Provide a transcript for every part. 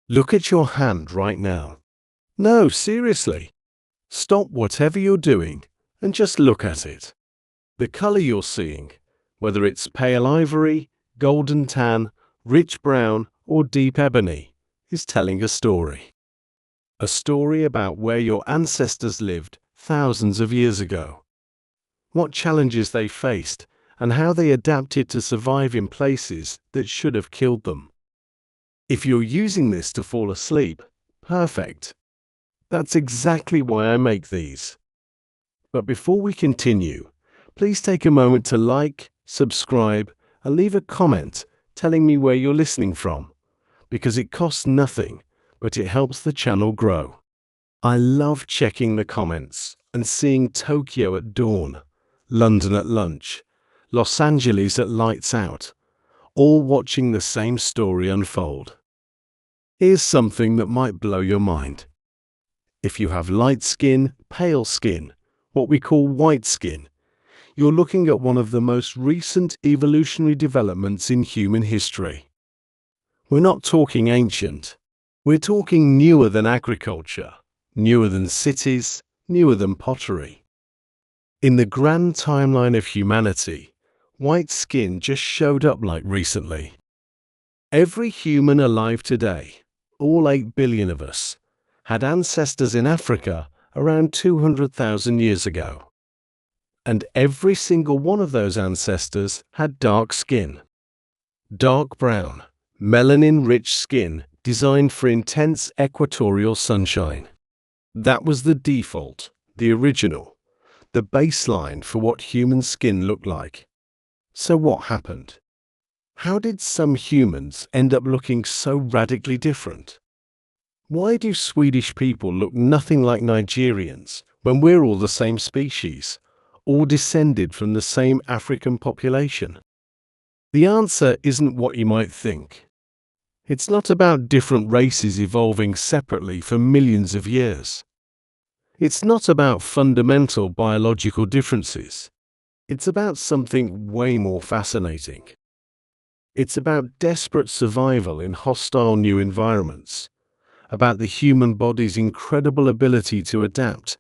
Look at your hand right now. No, seriously. Stop whatever you're doing and just look at it. The color you're seeing, whether it's pale ivory, golden tan, rich brown, or deep ebony, is telling a story. A story about where your ancestors lived thousands of years ago, what challenges they faced, and how they adapted to survive in places that should have killed them. If you're using this to fall asleep, perfect. That's exactly why I make these. But before we continue, please take a moment to like, subscribe, and leave a comment telling me where you're listening from, because it costs nothing, but it helps the channel grow. I love checking the comments and seeing Tokyo at dawn, London at lunch, Los Angeles at lights out, all watching the same story unfold. Here's something that might blow your mind. If you have light skin, pale skin, what we call white skin, you're looking at one of the most recent evolutionary developments in human history. We're not talking ancient. We're talking newer than agriculture, newer than cities, newer than pottery. In the grand timeline of humanity, white skin just showed up like recently. Every human alive today, all 8 billion of us, had ancestors in Africa around 200,000 years ago. And every single one of those ancestors had dark skin. Dark brown, melanin-rich skin designed for intense equatorial sunshine. That was the default, the original, the baseline for what human skin looked like. So what happened? How did some humans end up looking so radically different? Why do Swedish people look nothing like Nigerians when we're all the same species, all descended from the same African population? The answer isn't what you might think. It's not about different races evolving separately for millions of years. It's not about fundamental biological differences. It's about something way more fascinating. It's about desperate survival in hostile new environments, about the human body's incredible ability to adapt,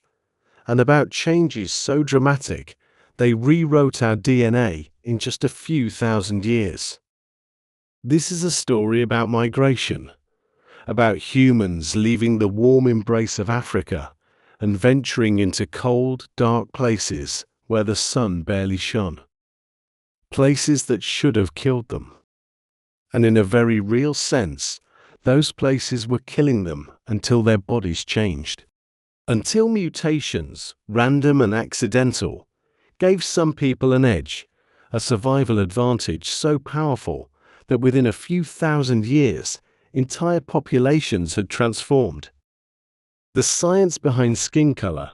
and about changes so dramatic they rewrote our DNA in just a few thousand years. This is a story about migration, about humans leaving the warm embrace of Africa and venturing into cold, dark places where the sun barely shone. Places that should have killed them. And in a very real sense, those places were killing them until their bodies changed. Until mutations, random and accidental, gave some people an edge, a survival advantage so powerful that within a few thousand years, entire populations had transformed. The science behind skin color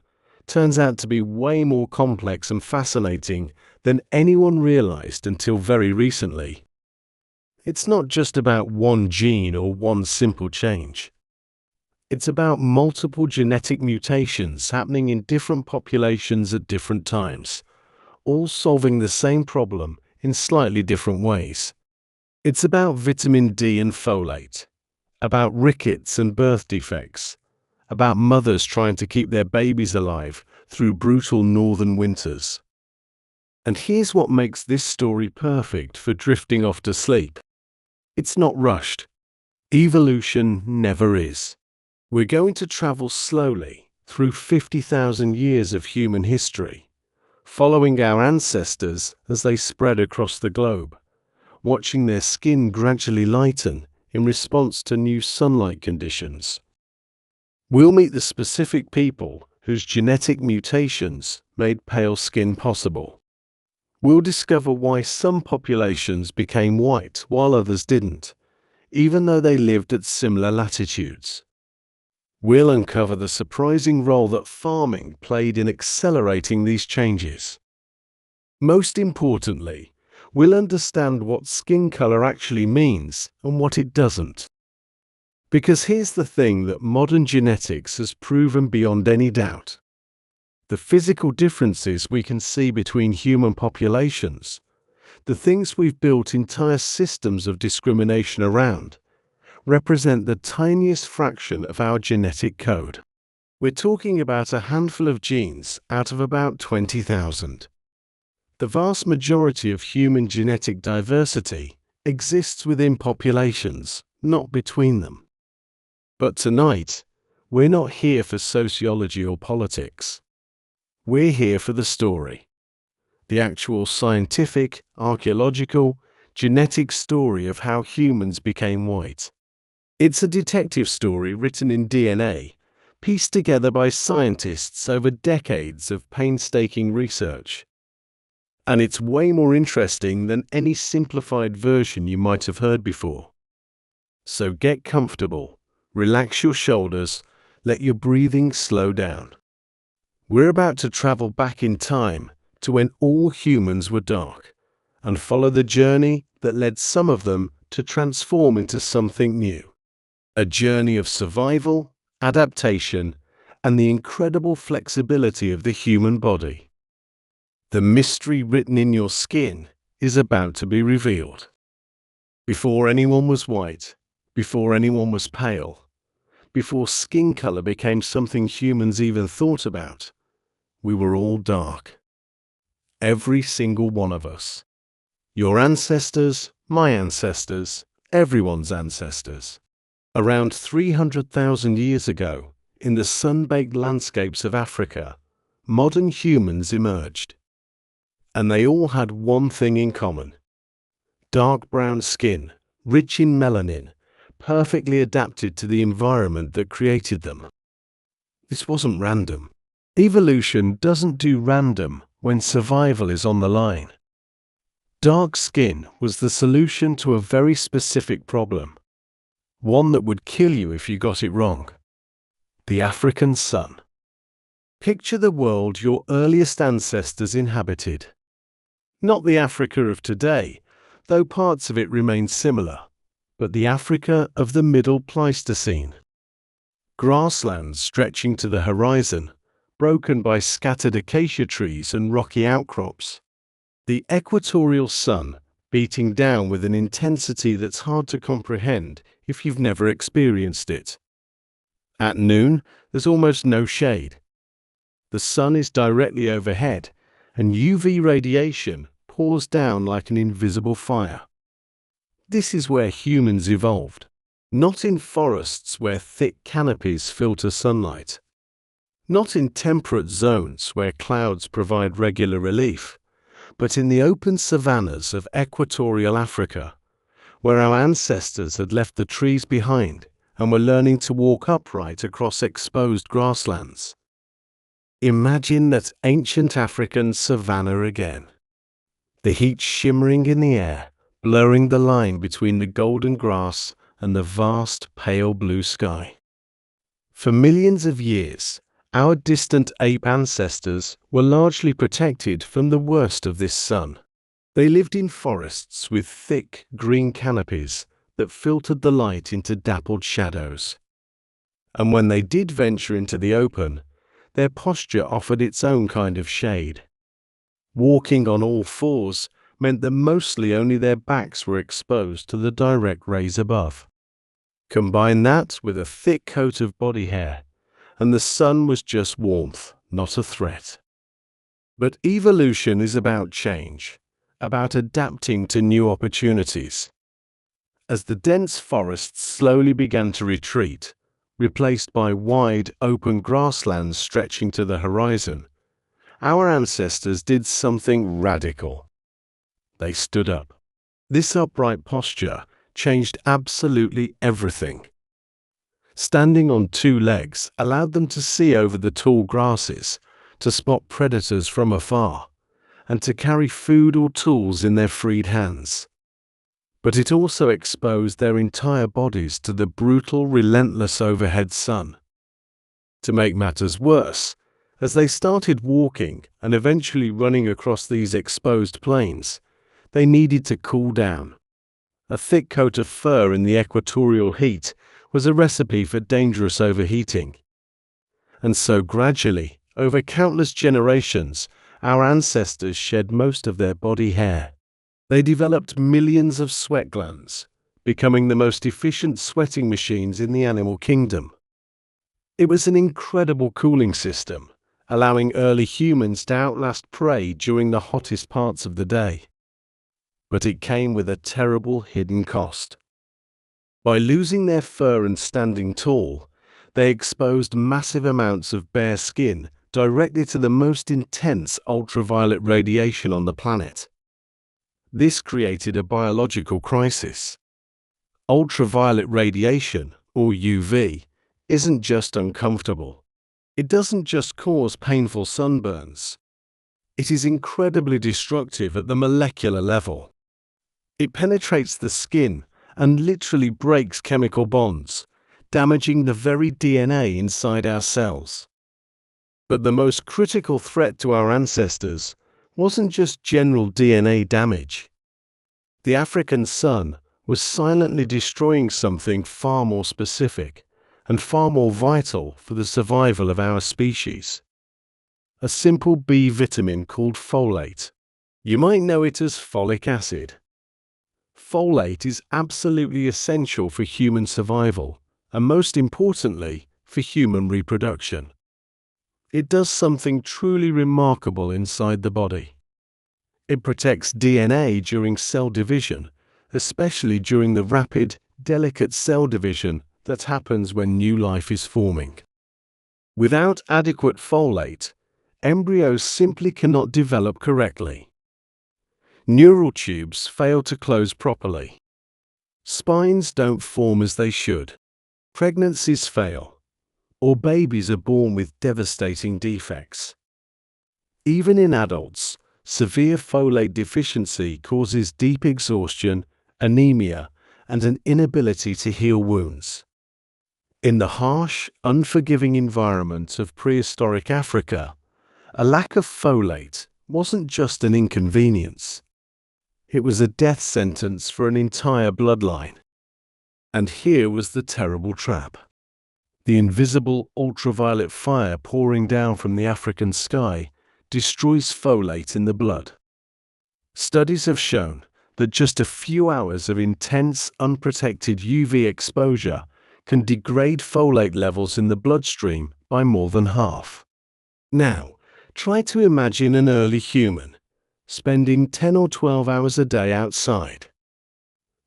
turns out to be way more complex and fascinating than anyone realized until very recently. It's not just about one gene or one simple change. It's about multiple genetic mutations happening in different populations at different times, all solving the same problem in slightly different ways. It's about vitamin D and folate, about rickets and birth defects, about mothers trying to keep their babies alive through brutal northern winters. And here's what makes this story perfect for drifting off to sleep. It's not rushed. Evolution never is. We're going to travel slowly through 50,000 years of human history, following our ancestors as they spread across the globe, watching their skin gradually lighten in response to new sunlight conditions. We'll meet the specific people whose genetic mutations made pale skin possible. We'll discover why some populations became white while others didn't, even though they lived at similar latitudes. We'll uncover the surprising role that farming played in accelerating these changes. Most importantly, we'll understand what skin color actually means and what it doesn't. Because here's the thing that modern genetics has proven beyond any doubt. The physical differences we can see between human populations, the things we've built entire systems of discrimination around, represent the tiniest fraction of our genetic code. We're talking about a handful of genes out of about 20,000. The vast majority of human genetic diversity exists within populations, not between them. But tonight, we're not here for sociology or politics. We're here for the story. The actual scientific, archaeological, genetic story of how humans became white. It's a detective story written in DNA, pieced together by scientists over decades of painstaking research. And it's way more interesting than any simplified version you might have heard before. So get comfortable, relax your shoulders, let your breathing slow down. We're about to travel back in time to when all humans were dark, and follow the journey that led some of them to transform into something new. A journey of survival, adaptation, and the incredible flexibility of the human body. The mystery written in your skin is about to be revealed. Before anyone was white, before anyone was pale, before skin color became something humans even thought about, we were all dark. Every single one of us. Your ancestors, my ancestors, everyone's ancestors. Around 300,000 years ago, in the sun-baked landscapes of Africa, modern humans emerged. And they all had one thing in common. Dark brown skin, rich in melanin, perfectly adapted to the environment that created them. This wasn't random. Evolution doesn't do random when survival is on the line. Dark skin was the solution to a very specific problem. One that would kill you if you got it wrong. The African sun. Picture the world your earliest ancestors inhabited. Not the Africa of today, though parts of it remain similar, but the Africa of the Middle Pleistocene. Grasslands stretching to the horizon, broken by scattered acacia trees and rocky outcrops. The equatorial sun beating down with an intensity that's hard to comprehend if you've never experienced it. At noon, there's almost no shade. The sun is directly overhead, and UV radiation pours down like an invisible fire. This is where humans evolved, not in forests where thick canopies filter sunlight, not in temperate zones where clouds provide regular relief, but in the open savannas of equatorial Africa, where our ancestors had left the trees behind and were learning to walk upright across exposed grasslands. Imagine that ancient African savanna again. The heat shimmering in the air, blurring the line between the golden grass and the vast pale blue sky. For millions of years, our distant ape ancestors were largely protected from the worst of this sun. They lived in forests with thick green canopies that filtered the light into dappled shadows. And when they did venture into the open, their posture offered its own kind of shade. Walking on all fours meant that mostly only their backs were exposed to the direct rays above. Combine that with a thick coat of body hair, and the sun was just warmth, not a threat. But evolution is about change, about adapting to new opportunities. As the dense forests slowly began to retreat, replaced by wide, open grasslands stretching to the horizon, our ancestors did something radical. They stood up. This upright posture changed absolutely everything. Standing on two legs allowed them to see over the tall grasses, to spot predators from afar, and to carry food or tools in their freed hands. But it also exposed their entire bodies to the brutal, relentless overhead sun. To make matters worse, as they started walking and eventually running across these exposed plains, they needed to cool down. A thick coat of fur in the equatorial heat was a recipe for dangerous overheating. And so gradually, over countless generations, our ancestors shed most of their body hair. They developed millions of sweat glands, becoming the most efficient sweating machines in the animal kingdom. It was an incredible cooling system, allowing early humans to outlast prey during the hottest parts of the day. But it came with a terrible hidden cost. By losing their fur and standing tall, they exposed massive amounts of bare skin directly to the most intense ultraviolet radiation on the planet. This created a biological crisis. Ultraviolet radiation, or UV, isn't just uncomfortable. It doesn't just cause painful sunburns. It is incredibly destructive at the molecular level. It penetrates the skin and literally breaks chemical bonds, damaging the very DNA inside our cells. But the most critical threat to our ancestors wasn't just general DNA damage. The African sun was silently destroying something far more specific and far more vital for the survival of our species. A simple B vitamin called folate. You might know it as folic acid. Folate is absolutely essential for human survival, and most importantly, for human reproduction. It does something truly remarkable inside the body. It protects DNA during cell division, especially during the rapid, delicate cell division that happens when new life is forming. Without adequate folate, embryos simply cannot develop correctly. Neural tubes fail to close properly. Spines don't form as they should. Pregnancies fail, or babies are born with devastating defects. Even in adults, severe folate deficiency causes deep exhaustion, anemia, and an inability to heal wounds. In the harsh, unforgiving environment of prehistoric Africa, a lack of folate wasn't just an inconvenience. It was a death sentence for an entire bloodline. And here was the terrible trap. The invisible ultraviolet fire pouring down from the African sky destroys folate in the blood. Studies have shown that just a few hours of intense, unprotected UV exposure can degrade folate levels in the bloodstream by more than half. Now, try to imagine an early human spending 10 or 12 hours a day outside,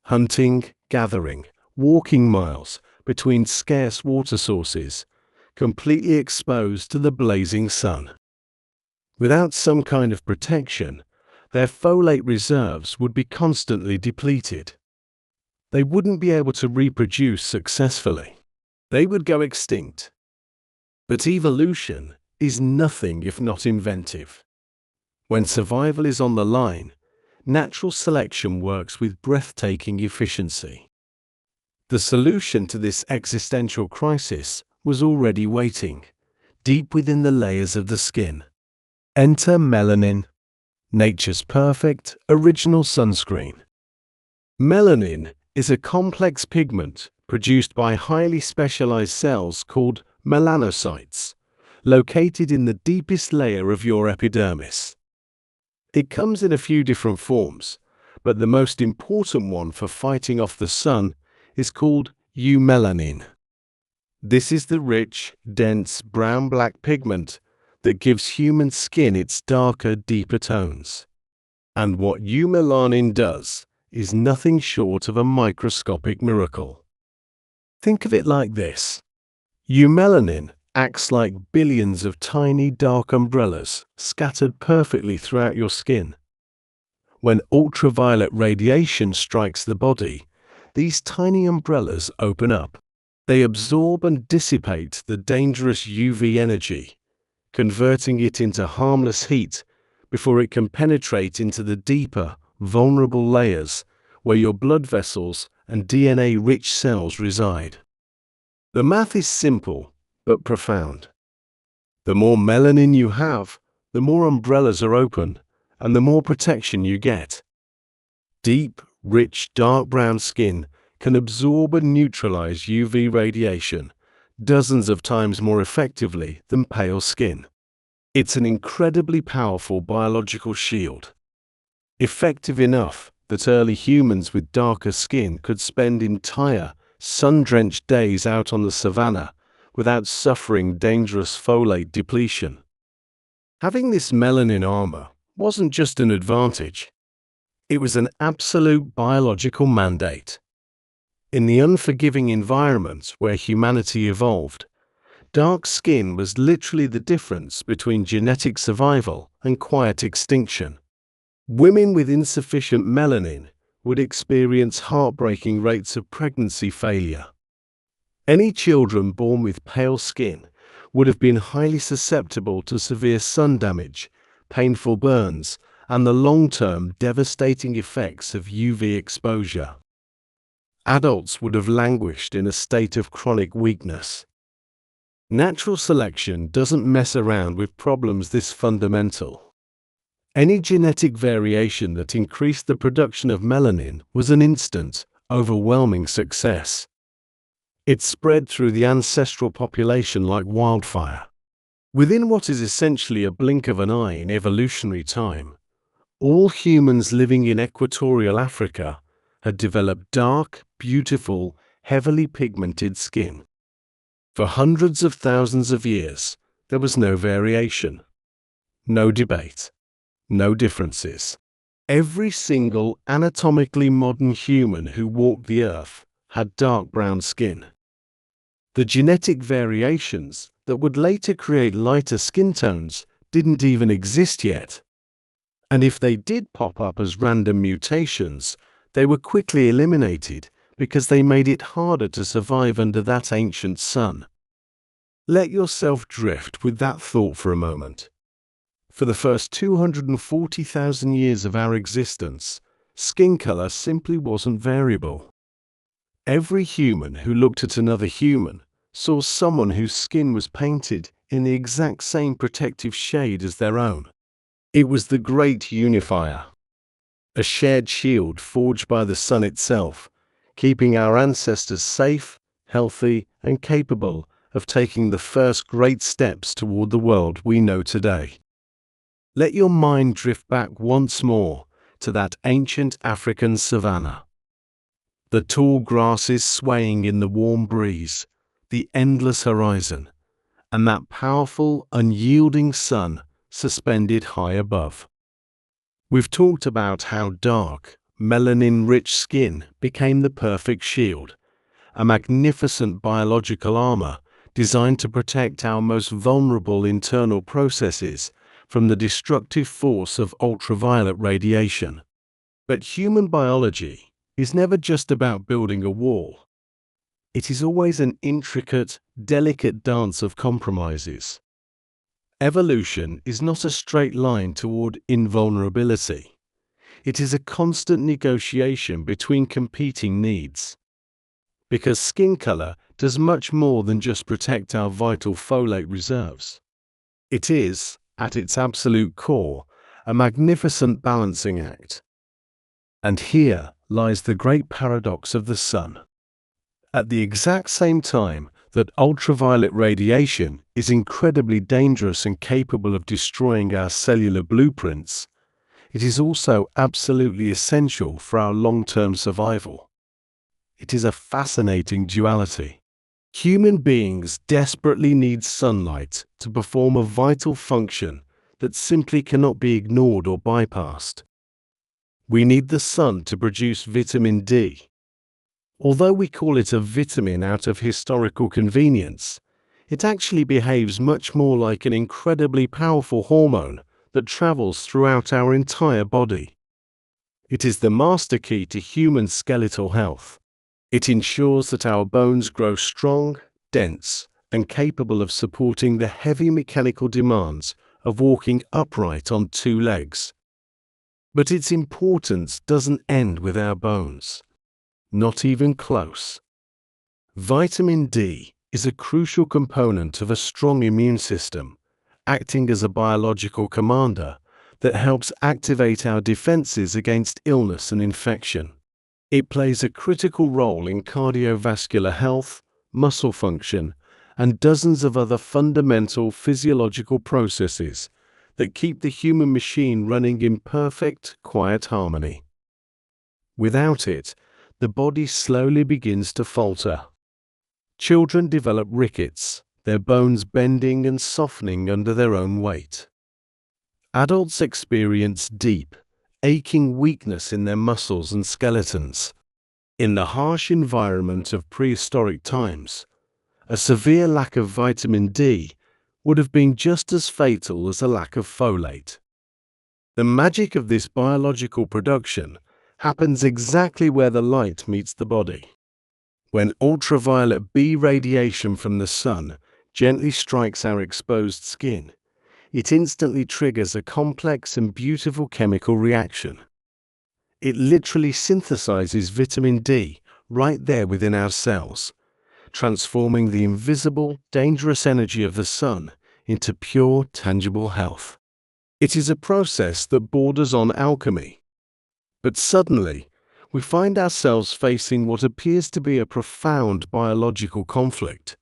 hunting, gathering, walking miles between scarce water sources, completely exposed to the blazing sun. Without some kind of protection, their folate reserves would be constantly depleted. They wouldn't be able to reproduce successfully. They would go extinct. But evolution is nothing if not inventive. When survival is on the line, natural selection works with breathtaking efficiency. The solution to this existential crisis was already waiting, deep within the layers of the skin. Enter melanin, nature's perfect, original sunscreen. Melanin is a complex pigment produced by highly specialized cells called melanocytes, located in the deepest layer of your epidermis. It comes in a few different forms, but the most important one for fighting off the sun is called eumelanin. This is the rich, dense brown-black pigment that gives human skin its darker, deeper tones. And what eumelanin does is nothing short of a microscopic miracle. Think of it like this. Eumelanin acts like billions of tiny dark umbrellas scattered perfectly throughout your skin. When ultraviolet radiation strikes the body, these tiny umbrellas open up. They absorb and dissipate the dangerous UV energy, converting it into harmless heat before it can penetrate into the deeper, vulnerable layers where your blood vessels and DNA-rich cells reside. The math is simple but profound. The more melanin you have, the more umbrellas are open and the more protection you get. Deep, rich, dark brown skin can absorb and neutralize UV radiation dozens of times more effectively than pale skin. It's an incredibly powerful biological shield. Effective enough that early humans with darker skin could spend entire, sun-drenched days out on the savanna without suffering dangerous folate depletion. Having this melanin armor wasn't just an advantage, it was an absolute biological mandate. In the unforgiving environment where humanity evolved, dark skin was literally the difference between genetic survival and quiet extinction. Women with insufficient melanin would experience heartbreaking rates of pregnancy failure. Any children born with pale skin would have been highly susceptible to severe sun damage, painful burns, and the long-term devastating effects of UV exposure. Adults would have languished in a state of chronic weakness. Natural selection doesn't mess around with problems this fundamental. Any genetic variation that increased the production of melanin was an instant, overwhelming success. It spread through the ancestral population like wildfire. Within what is essentially a blink of an eye in evolutionary time, all humans living in equatorial Africa had developed dark, beautiful, heavily pigmented skin. For hundreds of thousands of years, there was no variation, no debate, no differences. Every single anatomically modern human who walked the earth had dark brown skin. The genetic variations that would later create lighter skin tones didn't even exist yet. And if they did pop up as random mutations, they were quickly eliminated because they made it harder to survive under that ancient sun. Let yourself drift with that thought for a moment. For the first 240,000 years of our existence, skin color simply wasn't variable. Every human who looked at another human saw someone whose skin was painted in the exact same protective shade as their own. It was the great unifier, a shared shield forged by the sun itself, keeping our ancestors safe, healthy, and capable of taking the first great steps toward the world we know today. Let your mind drift back once more to that ancient African savanna. The tall grasses swaying in the warm breeze, the endless horizon, and that powerful, unyielding sun suspended high above. We've talked about how dark, melanin-rich skin became the perfect shield, a magnificent biological armor designed to protect our most vulnerable internal processes from the destructive force of ultraviolet radiation. But human biology is never just about building a wall. It is always an intricate, delicate dance of compromises. Evolution is not a straight line toward invulnerability. It is a constant negotiation between competing needs. Because skin color does much more than just protect our vital folate reserves. It is, at its absolute core, a magnificent balancing act. And here lies the great paradox of the sun. At the exact same time that ultraviolet radiation is incredibly dangerous and capable of destroying our cellular blueprints, it is also absolutely essential for our long-term survival. It is a fascinating duality. Human beings desperately need sunlight to perform a vital function that simply cannot be ignored or bypassed. We need the sun to produce vitamin D. Although we call it a vitamin out of historical convenience, it actually behaves much more like an incredibly powerful hormone that travels throughout our entire body. It is the master key to human skeletal health. It ensures that our bones grow strong, dense, and capable of supporting the heavy mechanical demands of walking upright on two legs. But its importance doesn't end with our bones. Not even close. Vitamin D is a crucial component of a strong immune system, acting as a biological commander that helps activate our defenses against illness and infection. It plays a critical role in cardiovascular health, muscle function, and dozens of other fundamental physiological processes that keep the human machine running in perfect, quiet harmony. Without it, the body slowly begins to falter. Children develop rickets, their bones bending and softening under their own weight. Adults experience deep, aching weakness in their muscles and skeletons. In the harsh environment of prehistoric times, a severe lack of vitamin D would have been just as fatal as a lack of folate. The magic of this biological production happens exactly where the light meets the body. When ultraviolet B radiation from the sun gently strikes our exposed skin, it instantly triggers a complex and beautiful chemical reaction. It literally synthesizes vitamin D right there within our cells, transforming the invisible, dangerous energy of the sun into pure, tangible health. It is a process that borders on alchemy. But suddenly, we find ourselves facing what appears to be a profound biological conflict.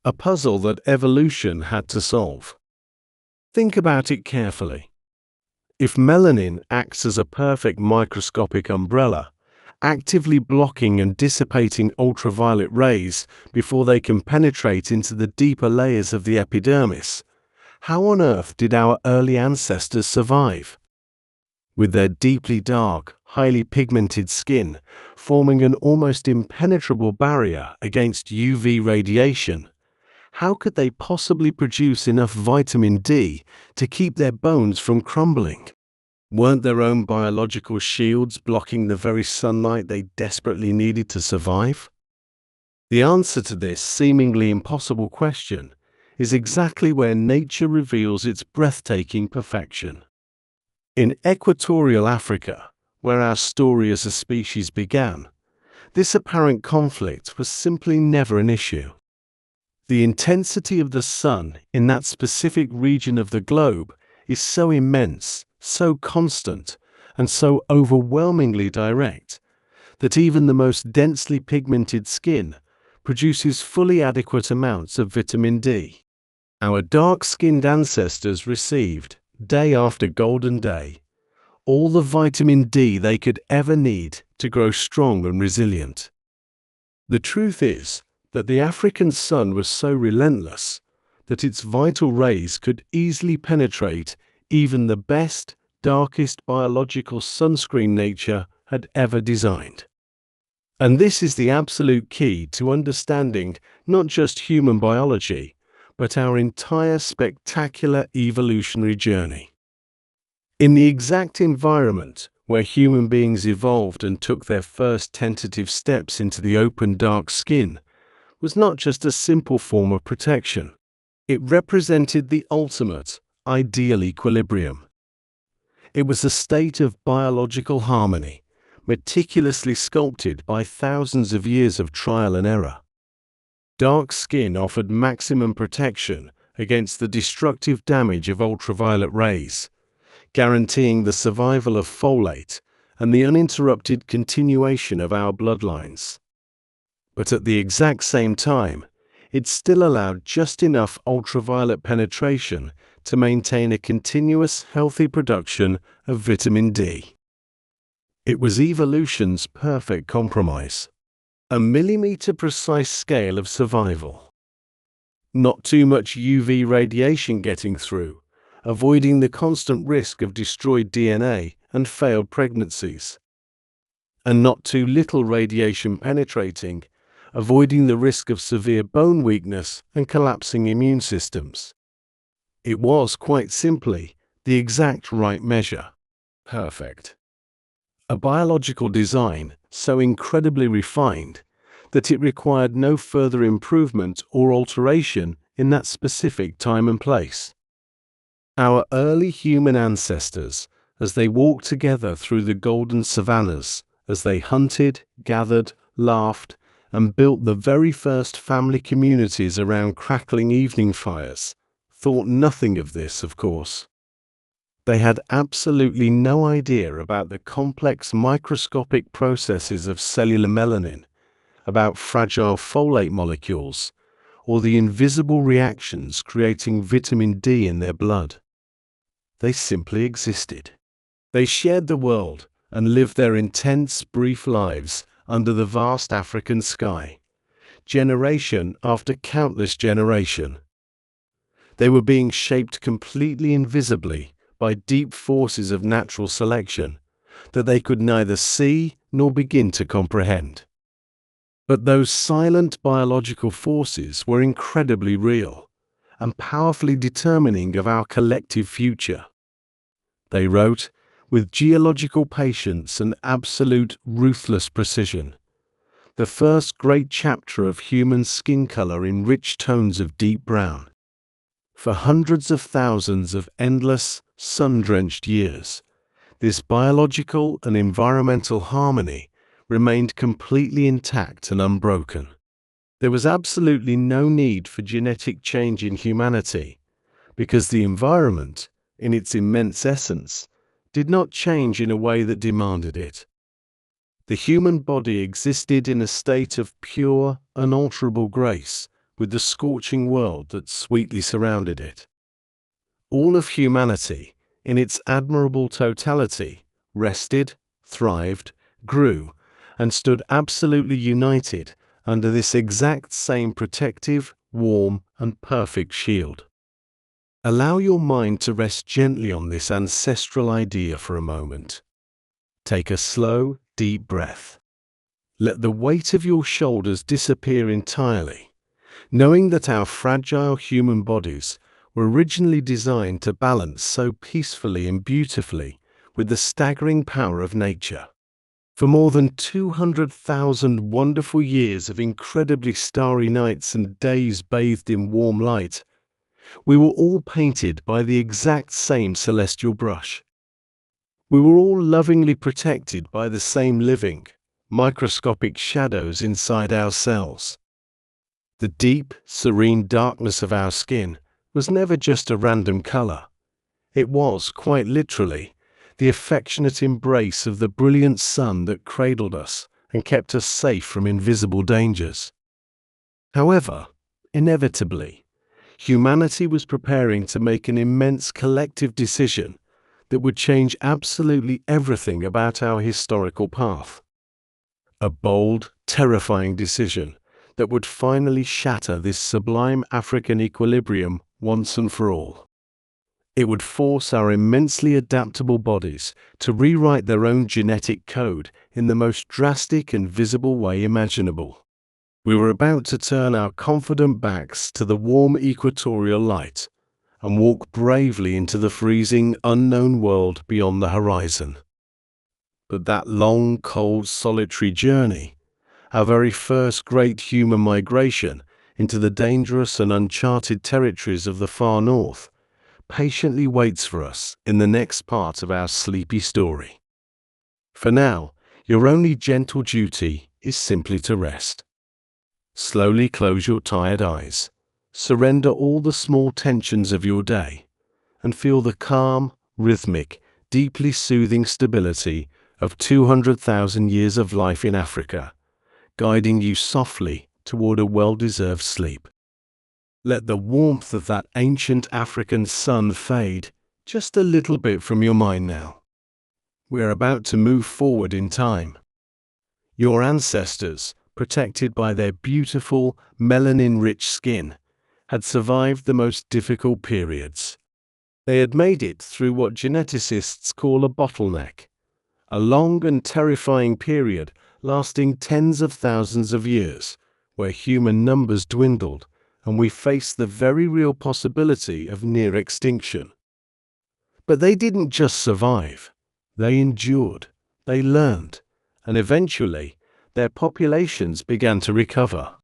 A puzzle that evolution had to solve. Think about it carefully. If melanin acts as a perfect microscopic umbrella, actively blocking and dissipating ultraviolet rays before they can penetrate into the deeper layers of the epidermis, how on earth did our early ancestors survive? With their deeply dark, highly pigmented skin forming an almost impenetrable barrier against UV radiation, how could they possibly produce enough vitamin D to keep their bones from crumbling? Weren't their own biological shields blocking the very sunlight they desperately needed to survive? The answer to this seemingly impossible question is exactly where nature reveals its breathtaking perfection. In equatorial Africa, where our story as a species began, this apparent conflict was simply never an issue. The intensity of the sun in that specific region of the globe is so immense, so constant, and so overwhelmingly direct that even the most densely pigmented skin produces fully adequate amounts of vitamin D. Our dark-skinned ancestors received, day after golden day, all the vitamin D they could ever need to grow strong and resilient. The truth is that the African sun was so relentless that its vital rays could easily penetrate even the best, darkest biological sunscreen nature had ever designed. And this is the absolute key to understanding not just human biology, but our entire spectacular evolutionary journey. In the exact environment where human beings evolved and took their first tentative steps into the open dark skin was not just a simple form of protection. It represented the ultimate, ideal equilibrium. It was a state of biological harmony, meticulously sculpted by thousands of years of trial and error. Dark skin offered maximum protection against the destructive damage of ultraviolet rays, guaranteeing the survival of folate and the uninterrupted continuation of our bloodlines. But at the exact same time, it still allowed just enough ultraviolet penetration to maintain a continuous, healthy production of vitamin D. It was evolution's perfect compromise. A millimeter-precise scale of survival. Not too much UV radiation getting through, avoiding the constant risk of destroyed DNA and failed pregnancies. And not too little radiation penetrating, avoiding the risk of severe bone weakness and collapsing immune systems. It was, quite simply, the exact right measure. Perfect. A biological design so incredibly refined that it required no further improvement or alteration in that specific time and place. Our early human ancestors, as they walked together through the golden savannas, as they hunted, gathered, laughed, and built the very first family communities around crackling evening fires, thought nothing of this, of course. They had absolutely no idea about the complex microscopic processes of cellular melanin, about fragile folate molecules, or the invisible reactions creating vitamin D in their blood. They simply existed. They shared the world and lived their intense, brief lives under the vast African sky, generation after countless generation. They were being shaped completely invisibly by deep forces of natural selection that they could neither see nor begin to comprehend. But those silent biological forces were incredibly real and powerfully determining of our collective future. They wrote, with geological patience and absolute ruthless precision, the first great chapter of human skin color in rich tones of deep brown. For hundreds of thousands of endless, sun-drenched years, this biological and environmental harmony remained completely intact and unbroken. There was absolutely no need for genetic change in humanity, because the environment, in its immense essence, did not change in a way that demanded it. The human body existed in a state of pure, unalterable grace with the scorching world that sweetly surrounded it. All of humanity, in its admirable totality, rested, thrived, grew, and stood absolutely united under this exact same protective, warm, and perfect shield. Allow your mind to rest gently on this ancestral idea for a moment. Take a slow, deep breath. Let the weight of your shoulders disappear entirely, knowing that our fragile human bodies were originally designed to balance so peacefully and beautifully with the staggering power of nature. For more than 200,000 wonderful years of incredibly starry nights and days bathed in warm light, we were all painted by the exact same celestial brush. We were all lovingly protected by the same living, microscopic shadows inside our cells. The deep, serene darkness of our skin was never just a random color. It was, quite literally, the affectionate embrace of the brilliant sun that cradled us and kept us safe from invisible dangers. However, inevitably, humanity was preparing to make an immense collective decision that would change absolutely everything about our historical path. A bold, terrifying decision that would finally shatter this sublime African equilibrium once and for all. It would force our immensely adaptable bodies to rewrite their own genetic code in the most drastic and visible way imaginable. We were about to turn our confident backs to the warm equatorial light and walk bravely into the freezing, unknown world beyond the horizon. But that long, cold, solitary journey, our very first great human migration into the dangerous and uncharted territories of the far north, patiently waits for us in the next part of our sleepy story. For now, your only gentle duty is simply to rest. Slowly close your tired eyes, surrender all the small tensions of your day, and feel the calm, rhythmic, deeply soothing stability of 200,000 years of life in Africa, guiding you softly toward a well-deserved sleep. Let the warmth of that ancient African sun fade just a little bit from your mind now. We're about to move forward in time. Your ancestors, protected by their beautiful, melanin-rich skin, had survived the most difficult periods. They had made it through what geneticists call a bottleneck, a long and terrifying period lasting tens of thousands of years, where human numbers dwindled and we faced the very real possibility of near extinction. But they didn't just survive. They endured, they learned, and eventually their populations began to recover.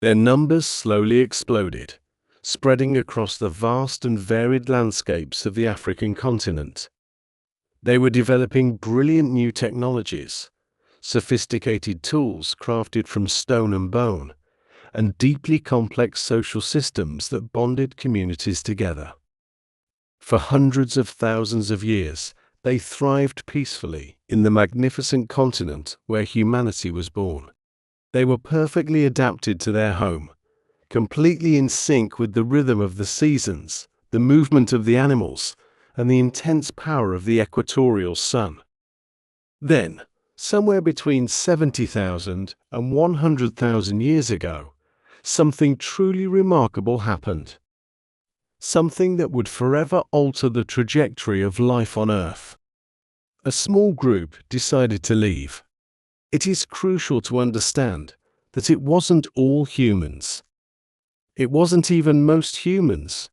Their numbers slowly exploded, spreading across the vast and varied landscapes of the African continent. They were developing brilliant new technologies, sophisticated tools crafted from stone and bone, and deeply complex social systems that bonded communities together. For hundreds of thousands of years, they thrived peacefully in the magnificent continent where humanity was born. They were perfectly adapted to their home, completely in sync with the rhythm of the seasons, the movement of the animals, and the intense power of the equatorial sun. Then, somewhere between 70,000 and 100,000 years ago, something truly remarkable happened. Something that would forever alter the trajectory of life on Earth. A small group decided to leave. It is crucial to understand that it wasn't all humans. It wasn't even most humans.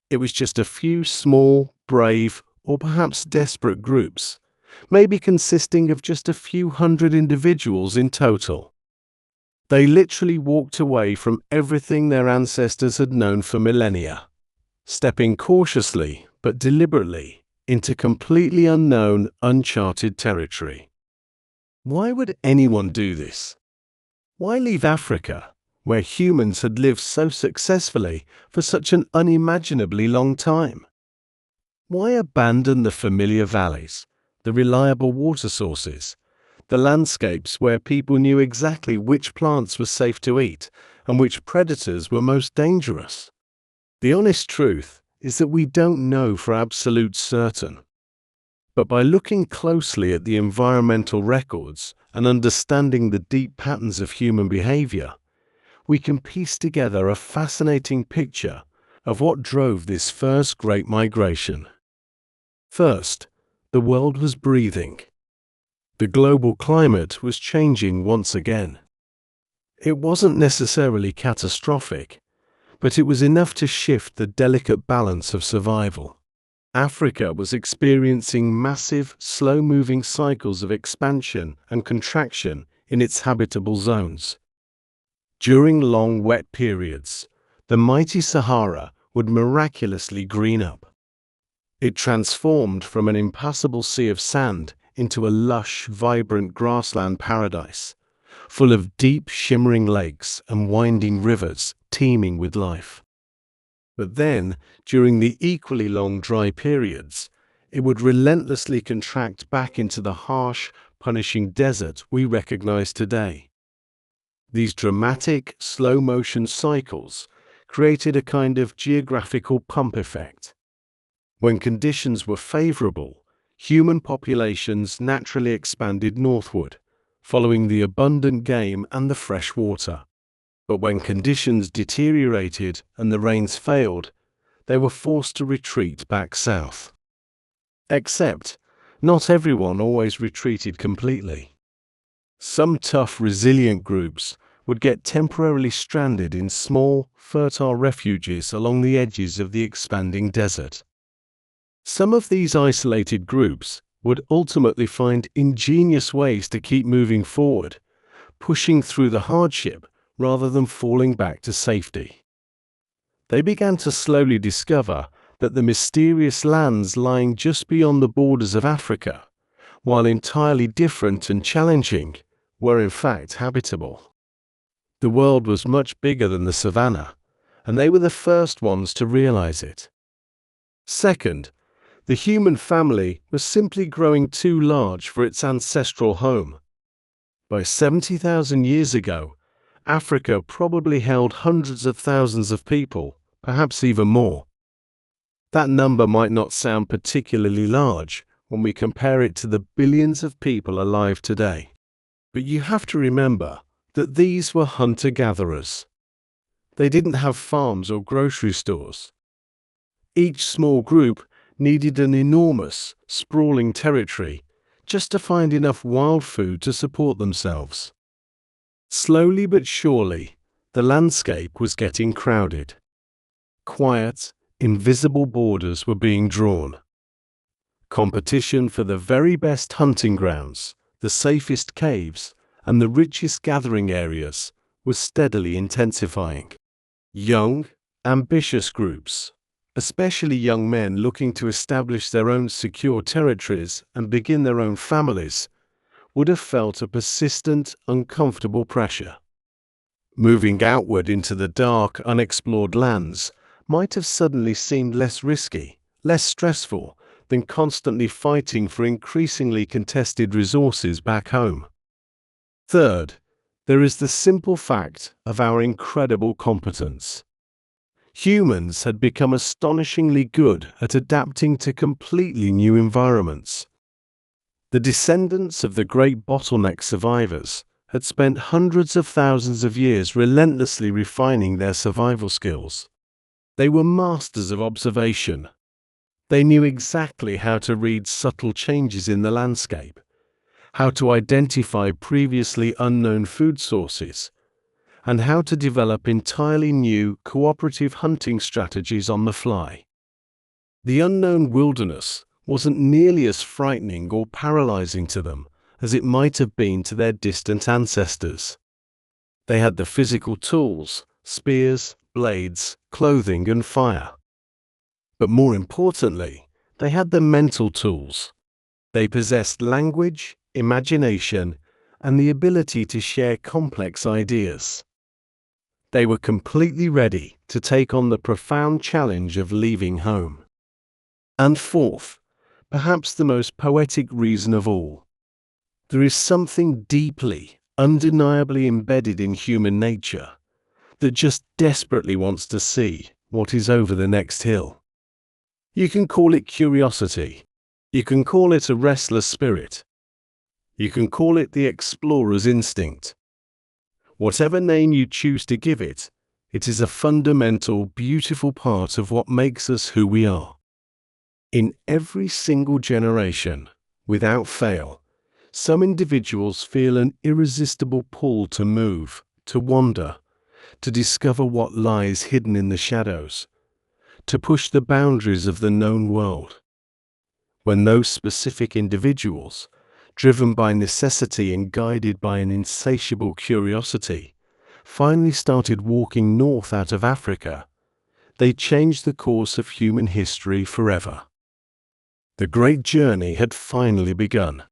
It was just a few small, brave, or perhaps desperate groups, maybe consisting of just a few hundred individuals in total. They literally walked away from everything their ancestors had known for millennia, stepping cautiously but deliberately into completely unknown, uncharted territory. Why would anyone do this? Why leave Africa, where humans had lived so successfully for such an unimaginably long time? Why abandon the familiar valleys, the reliable water sources, the landscapes where people knew exactly which plants were safe to eat and which predators were most dangerous? The honest truth is that we don't know for absolute certain. But by looking closely at the environmental records and understanding the deep patterns of human behavior, we can piece together a fascinating picture of what drove this first great migration. First, the world was breathing. The global climate was changing once again. It wasn't necessarily catastrophic, but it was enough to shift the delicate balance of survival. Africa was experiencing massive, slow-moving cycles of expansion and contraction in its habitable zones. During long, wet periods, the mighty Sahara would miraculously green up. It transformed from an impassable sea of sand into a lush, vibrant grassland paradise, full of deep, shimmering lakes and winding rivers teeming with life. But then, during the equally long dry periods, it would relentlessly contract back into the harsh, punishing desert we recognize today. These dramatic, slow-motion cycles created a kind of geographical pump effect. When conditions were favorable, human populations naturally expanded northward, following the abundant game and the fresh water. But when conditions deteriorated and the rains failed, they were forced to retreat back south. Except, not everyone always retreated completely. Some tough, resilient groups would get temporarily stranded in small, fertile refuges along the edges of the expanding desert. Some of these isolated groups would ultimately find ingenious ways to keep moving forward, pushing through the hardship rather than falling back to safety. They began to slowly discover that the mysterious lands lying just beyond the borders of Africa, while entirely different and challenging, were in fact habitable. The world was much bigger than the savannah, and they were the first ones to realize it. Second, the human family was simply growing too large for its ancestral home. By 70,000 years ago, Africa probably held hundreds of thousands of people, perhaps even more. That number might not sound particularly large when we compare it to the billions of people alive today. But you have to remember that these were hunter-gatherers. They didn't have farms or grocery stores. Each small group needed an enormous, sprawling territory just to find enough wild food to support themselves. Slowly but surely, the landscape was getting crowded. Quiet, invisible borders were being drawn. Competition for the very best hunting grounds, the safest caves, and the richest gathering areas was steadily intensifying. Young, ambitious groups, especially young men looking to establish their own secure territories and begin their own families, would have felt a persistent, uncomfortable pressure. Moving outward into the dark, unexplored lands might have suddenly seemed less risky, less stressful, than constantly fighting for increasingly contested resources back home. Third, there is the simple fact of our incredible competence. Humans had become astonishingly good at adapting to completely new environments. The descendants of the great bottleneck survivors had spent hundreds of thousands of years relentlessly refining their survival skills. They were masters of observation. They knew exactly how to read subtle changes in the landscape, how to identify previously unknown food sources, and how to develop entirely new cooperative hunting strategies on the fly. The unknown wilderness wasn't nearly as frightening or paralyzing to them as it might have been to their distant ancestors. They had the physical tools, spears, blades, clothing, and fire. But more importantly, they had the mental tools. They possessed language, imagination, and the ability to share complex ideas. They were completely ready to take on the profound challenge of leaving home. And fourth, perhaps the most poetic reason of all, there is something deeply, undeniably embedded in human nature that just desperately wants to see what is over the next hill. You can call it curiosity. You can call it a restless spirit. You can call it the explorer's instinct. Whatever name you choose to give it, it is a fundamental, beautiful part of what makes us who we are. In every single generation, without fail, some individuals feel an irresistible pull to move, to wander, to discover what lies hidden in the shadows, to push the boundaries of the known world. When those specific individuals, driven by necessity and guided by an insatiable curiosity, finally started walking north out of Africa, they changed the course of human history forever. The great journey had finally begun.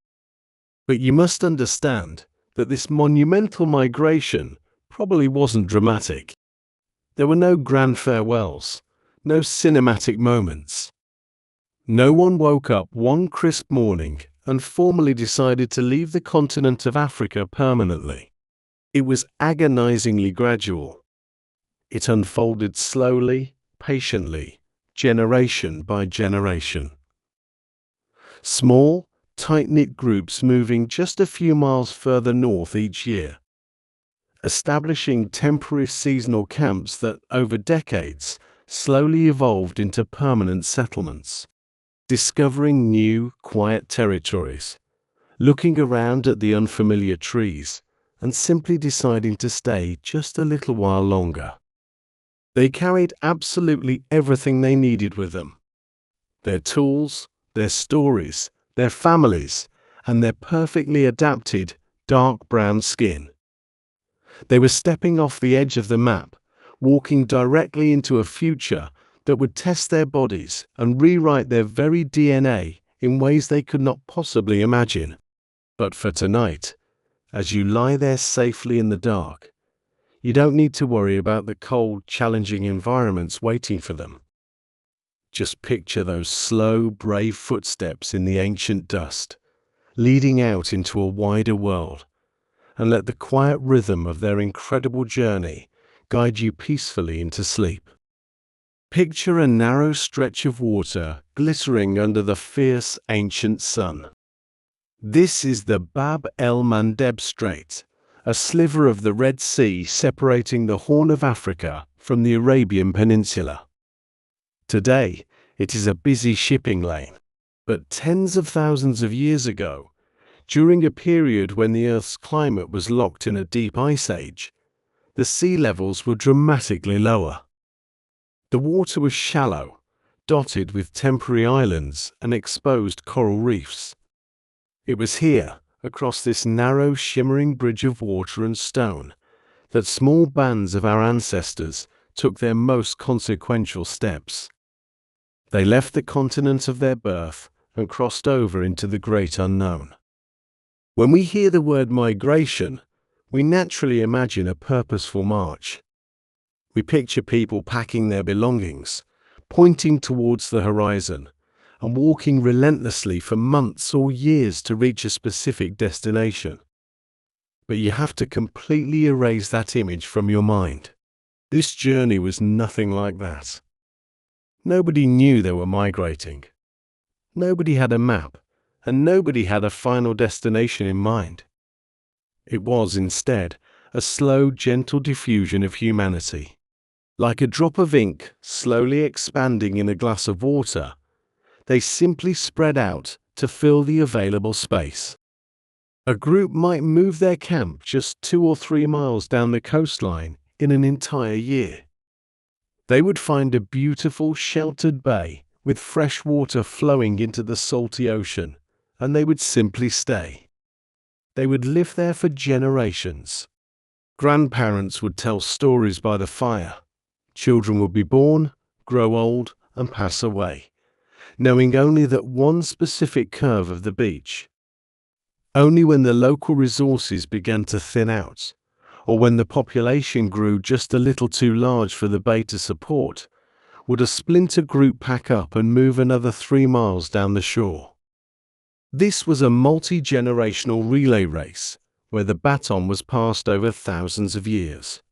But you must understand that this monumental migration probably wasn't dramatic. There were no grand farewells, no cinematic moments. No one woke up one crisp morning and formally decided to leave the continent of Africa permanently. It was agonizingly gradual. It unfolded slowly, patiently, generation by generation. Small, tight-knit groups moving just a few miles further north each year, establishing temporary seasonal camps that, over decades, slowly evolved into permanent settlements, discovering new, quiet territories, looking around at the unfamiliar trees, and simply deciding to stay just a little while longer. They carried absolutely everything they needed with them: their tools, their stories, their families, and their perfectly adapted, dark brown skin. They were stepping off the edge of the map, walking directly into a future that would test their bodies and rewrite their very DNA in ways they could not possibly imagine. But for tonight, as you lie there safely in the dark, you don't need to worry about the cold, challenging environments waiting for them. Just picture those slow, brave footsteps in the ancient dust, leading out into a wider world, and let the quiet rhythm of their incredible journey guide you peacefully into sleep. Picture a narrow stretch of water glittering under the fierce ancient sun. This is the Bab el-Mandeb Strait, a sliver of the Red Sea separating the Horn of Africa from the Arabian Peninsula. Today, it is a busy shipping lane, but tens of thousands of years ago, during a period when the Earth's climate was locked in a deep ice age, the sea levels were dramatically lower. The water was shallow, dotted with temporary islands and exposed coral reefs. It was here, across this narrow, shimmering bridge of water and stone, that small bands of our ancestors took their most consequential steps. They left the continent of their birth and crossed over into the great unknown. When we hear the word migration, we naturally imagine a purposeful march. We picture people packing their belongings, pointing towards the horizon, and walking relentlessly for months or years to reach a specific destination. But you have to completely erase that image from your mind. This journey was nothing like that. Nobody knew they were migrating. Nobody had a map, and nobody had a final destination in mind. It was, instead, a slow, gentle diffusion of humanity. Like a drop of ink slowly expanding in a glass of water, they simply spread out to fill the available space. A group might move their camp just 2 or 3 miles down the coastline in an entire year. They would find a beautiful, sheltered bay with fresh water flowing into the salty ocean, and they would simply stay. They would live there for generations. Grandparents would tell stories by the fire. Children would be born, grow old, and pass away, knowing only that one specific curve of the beach. Only when the local resources began to thin out, or when the population grew just a little too large for the bay to support, would a splinter group pack up and move another 3 miles down the shore. This was a multi-generational relay race, where the baton was passed over thousands of years.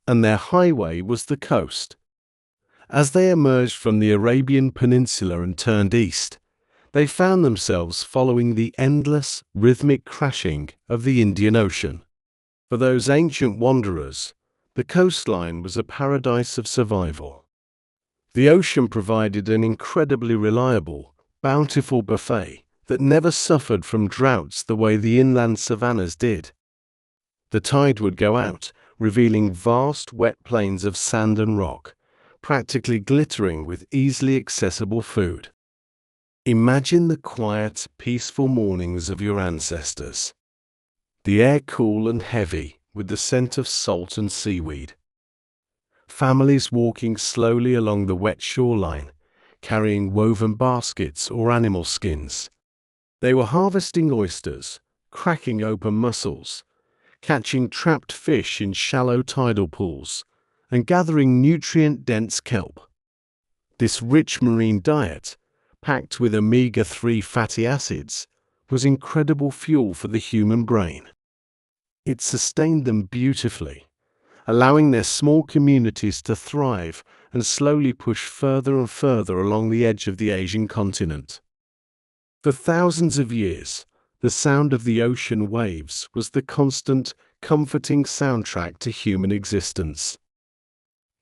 And their highway was the coast. As they emerged from the Arabian Peninsula and turned east, they found themselves following the endless, rhythmic crashing of the Indian Ocean. For those ancient wanderers, the coastline was a paradise of survival. The ocean provided an incredibly reliable, bountiful buffet that never suffered from droughts the way the inland savannas did. The tide would go out, revealing vast, wet plains of sand and rock, practically glittering with easily accessible food. Imagine the quiet, peaceful mornings of your ancestors. The air cool and heavy with the scent of salt and seaweed. Families walking slowly along the wet shoreline, carrying woven baskets or animal skins. They were harvesting oysters, cracking open mussels, catching trapped fish in shallow tidal pools, and gathering nutrient-dense kelp. This rich marine diet, packed with omega-3 fatty acids, was incredible fuel for the human brain. It sustained them beautifully, allowing their small communities to thrive and slowly push further and further along the edge of the Asian continent. For thousands of years, the sound of the ocean waves was the constant, comforting soundtrack to human existence.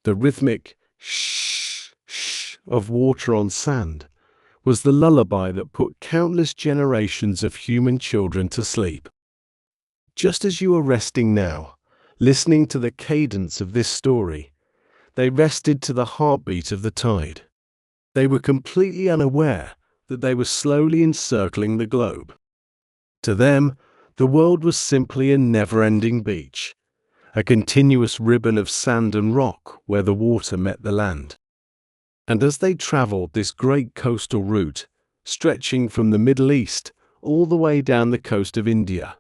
The rhythmic shh, shh of water on sand was the lullaby that put countless generations of human children to sleep. Just as you are resting now, listening to the cadence of this story, they rested to the heartbeat of the tide. They were completely unaware that they were slowly encircling the globe. To them, the world was simply a never-ending beach, a continuous ribbon of sand and rock where the water met the land. And as they traveled this great coastal route, stretching from the Middle East all the way down the coast of India,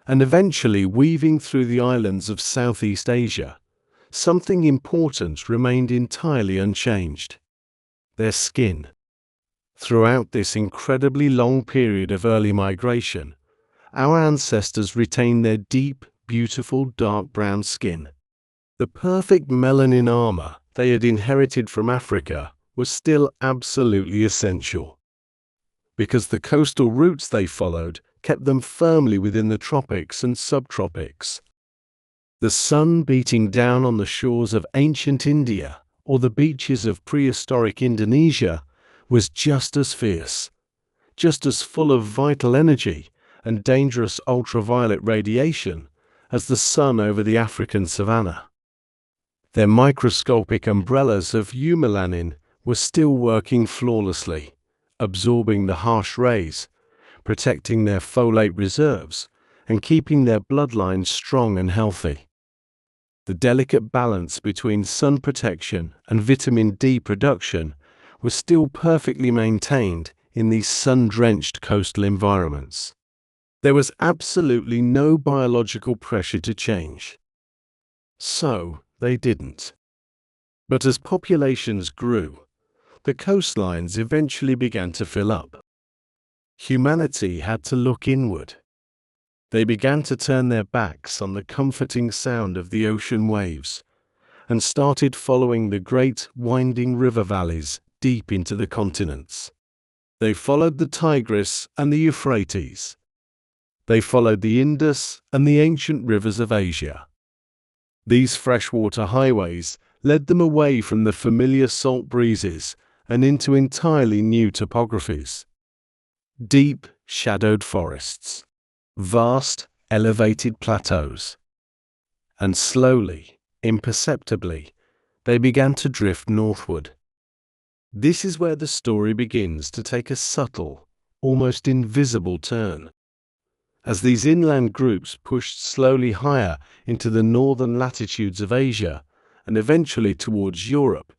and eventually weaving through the islands of Southeast Asia, something important remained entirely unchanged: their skin. Throughout this incredibly long period of early migration, our ancestors retained their deep, beautiful dark brown skin. The perfect melanin armor they had inherited from Africa was still absolutely essential, because the coastal routes they followed kept them firmly within the tropics and subtropics. The sun beating down on the shores of ancient India or the beaches of prehistoric Indonesia was just as fierce, just as full of vital energy and dangerous ultraviolet radiation as the sun over the African savanna. Their microscopic umbrellas of eumelanin were still working flawlessly, absorbing the harsh rays, protecting their folate reserves, and keeping their bloodlines strong and healthy. The delicate balance between sun protection and vitamin D production was still perfectly maintained in these sun-drenched coastal environments. There was absolutely no biological pressure to change. So they didn't. But as populations grew, the coastlines eventually began to fill up. Humanity had to look inward. They began to turn their backs on the comforting sound of the ocean waves and started following the great winding river valleys deep into the continents. They followed the Tigris and the Euphrates. They followed the Indus and the ancient rivers of Asia. These freshwater highways led them away from the familiar salt breezes and into entirely new topographies. Deep, shadowed forests, vast, elevated plateaus. And slowly, imperceptibly, they began to drift northward. This is where the story begins to take a subtle, almost invisible turn. As these inland groups pushed slowly higher into the northern latitudes of Asia and eventually towards Europe,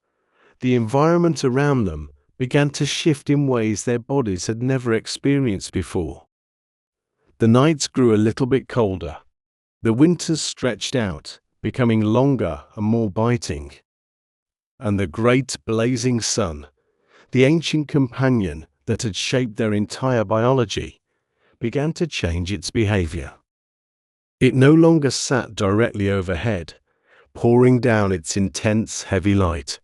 the environment around them began to shift in ways their bodies had never experienced before. The nights grew a little bit colder. The winters stretched out, becoming longer and more biting. And the great blazing sun, the ancient companion that had shaped their entire biology, began to change its behavior. It no longer sat directly overhead, pouring down its intense, heavy light.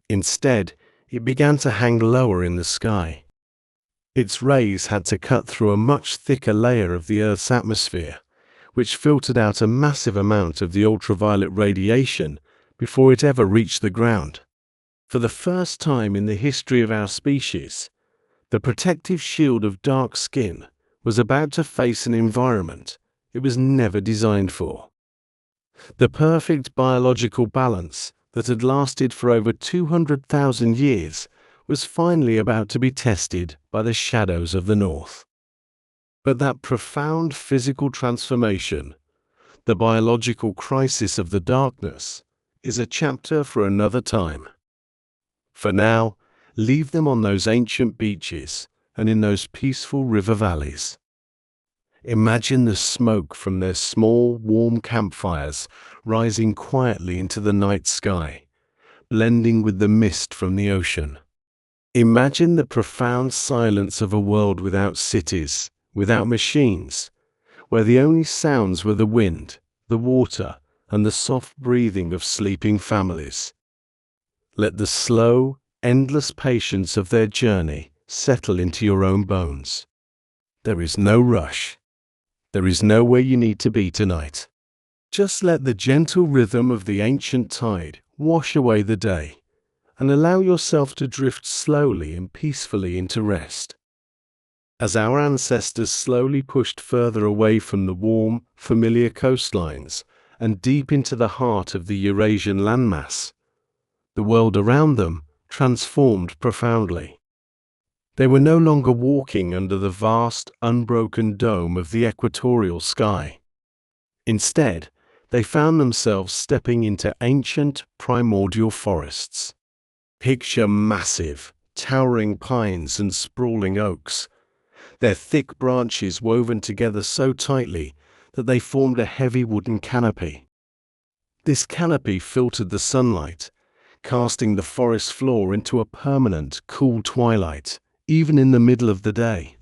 Instead, it began to hang lower in the sky. Its rays had to cut through a much thicker layer of the Earth's atmosphere, which filtered out a massive amount of the ultraviolet radiation before it ever reached the ground. For the first time in the history of our species, the protective shield of dark skin was about to face an environment it was never designed for. The perfect biological balance that had lasted for over 200,000 years was finally about to be tested by the shadows of the north. But that profound physical transformation, the biological crisis of the darkness, is a chapter for another time. For now, leave them on those ancient beaches and in those peaceful river valleys. Imagine the smoke from their small, warm campfires rising quietly into the night sky, blending with the mist from the ocean. Imagine the profound silence of a world without cities, without machines, where the only sounds were the wind, the water, and the soft breathing of sleeping families. Let the slow, endless patience of their journey settle into your own bones. There is no rush. There is nowhere you need to be tonight. Just let the gentle rhythm of the ancient tide wash away the day, and allow yourself to drift slowly and peacefully into rest. As our ancestors slowly pushed further away from the warm, familiar coastlines and deep into the heart of the Eurasian landmass, the world around them transformed profoundly. They were no longer walking under the vast, unbroken dome of the equatorial sky. Instead, they found themselves stepping into ancient, primordial forests. Picture massive, towering pines and sprawling oaks, their thick branches woven together so tightly that they formed a heavy wooden canopy. This canopy filtered the sunlight, casting the forest floor into a permanent, cool twilight, even in the middle of the day.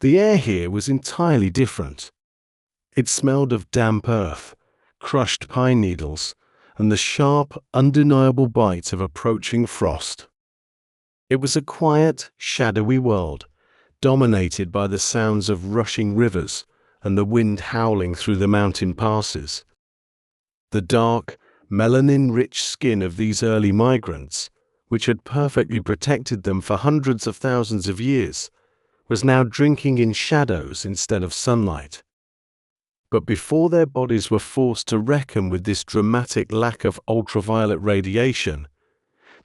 The air here was entirely different. It smelled of damp earth, crushed pine needles, and the sharp, undeniable bite of approaching frost. It was a quiet, shadowy world, dominated by the sounds of rushing rivers and the wind howling through the mountain passes. The dark, melanin-rich skin of these early migrants, which had perfectly protected them for hundreds of thousands of years, was now drinking in shadows instead of sunlight. But before their bodies were forced to reckon with this dramatic lack of ultraviolet radiation,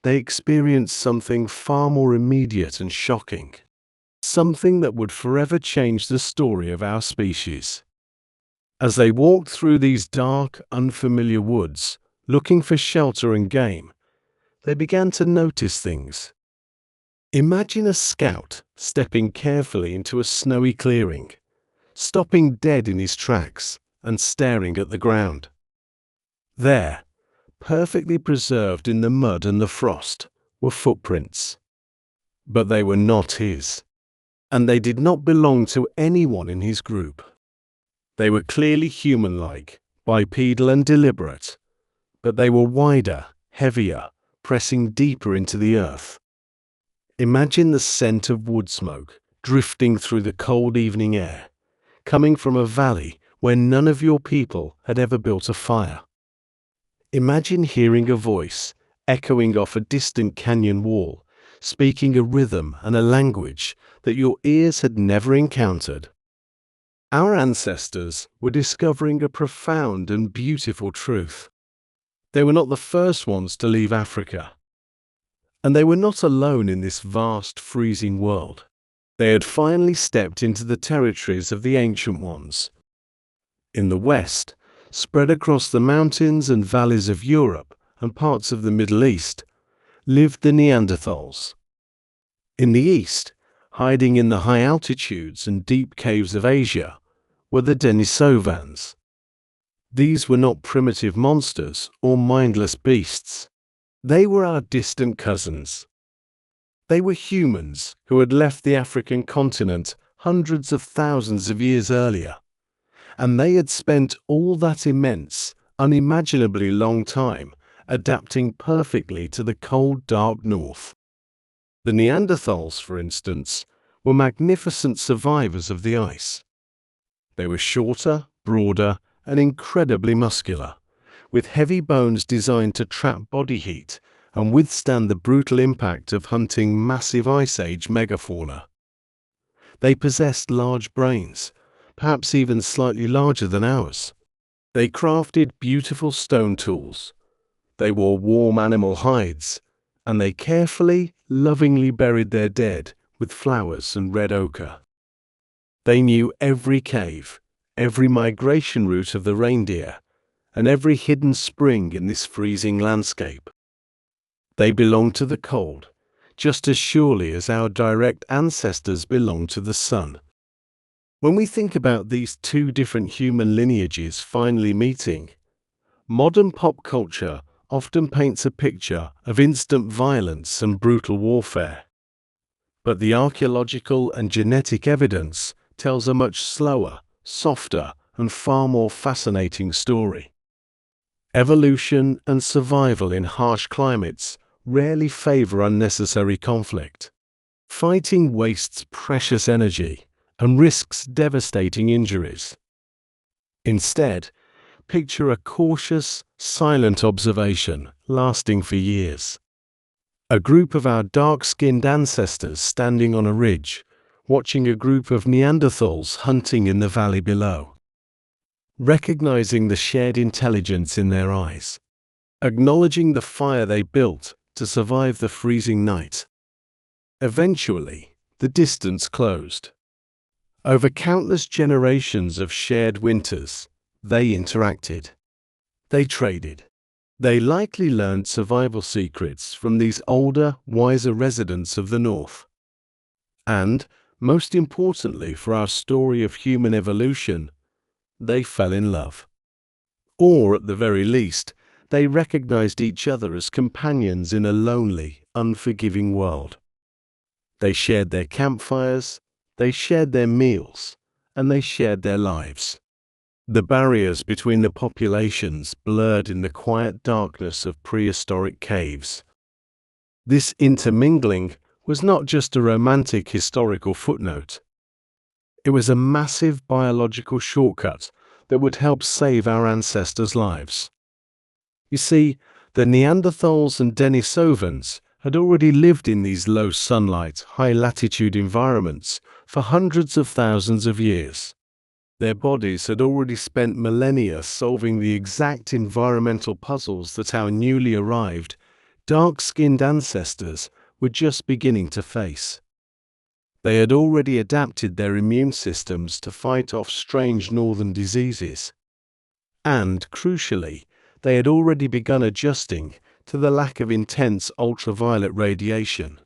they experienced something far more immediate and shocking. Something that would forever change the story of our species. As they walked through these dark, unfamiliar woods, looking for shelter and game, they began to notice things. Imagine a scout stepping carefully into a snowy clearing, stopping dead in his tracks and staring at the ground. There, perfectly preserved in the mud and the frost, were footprints. But they were not his, and they did not belong to anyone in his group. They were clearly human-like, bipedal and deliberate, but they were wider, heavier, pressing deeper into the earth. Imagine the scent of wood smoke drifting through the cold evening air, coming from a valley where none of your people had ever built a fire. Imagine hearing a voice echoing off a distant canyon wall, speaking a rhythm and a language that your ears had never encountered. Our ancestors were discovering a profound and beautiful truth. They were not the first ones to leave Africa. And they were not alone in this vast, freezing world. They had finally stepped into the territories of the ancient ones. In the west, spread across the mountains and valleys of Europe and parts of the Middle East, lived the Neanderthals. In the east, hiding in the high altitudes and deep caves of Asia, were the Denisovans. These were not primitive monsters or mindless beasts. They were our distant cousins. They were humans who had left the African continent hundreds of thousands of years earlier, and they had spent all that immense, unimaginably long time adapting perfectly to the cold, dark north. The Neanderthals, for instance, were magnificent survivors of the ice. They were shorter, broader, and incredibly muscular, with heavy bones designed to trap body heat and withstand the brutal impact of hunting massive Ice Age megafauna. They possessed large brains, perhaps even slightly larger than ours. They crafted beautiful stone tools. They wore warm animal hides, and they carefully, lovingly buried their dead with flowers and red ochre. They knew every cave, every migration route of the reindeer, and every hidden spring in this freezing landscape. They belonged to the cold, just as surely as our direct ancestors belonged to the sun. When we think about these two different human lineages finally meeting, modern pop culture often paints a picture of instant violence and brutal warfare. But the archaeological and genetic evidence tells a much slower, softer, and far more fascinating story. Evolution and survival in harsh climates rarely favor unnecessary conflict. Fighting wastes precious energy and risks devastating injuries. Instead, picture a cautious, silent observation lasting for years. A group of our dark-skinned ancestors standing on a ridge, watching a group of Neanderthals hunting in the valley below. Recognizing the shared intelligence in their eyes. Acknowledging the fire they built to survive the freezing night. Eventually, the distance closed. Over countless generations of shared winters, they interacted. They traded. They likely learned survival secrets from these older, wiser residents of the North. And, most importantly for our story of human evolution, they fell in love. Or, at the very least, they recognized each other as companions in a lonely, unforgiving world. They shared their campfires, they shared their meals, and they shared their lives. The barriers between the populations blurred in the quiet darkness of prehistoric caves. This intermingling was not just a romantic historical footnote. It was a massive biological shortcut that would help save our ancestors' lives. You see, the Neanderthals and Denisovans had already lived in these low sunlight, high latitude environments for hundreds of thousands of years. Their bodies had already spent millennia solving the exact environmental puzzles that our newly arrived, dark-skinned ancestors were just beginning to face. They had already adapted their immune systems to fight off strange northern diseases. And, crucially, they had already begun adjusting to the lack of intense ultraviolet radiation.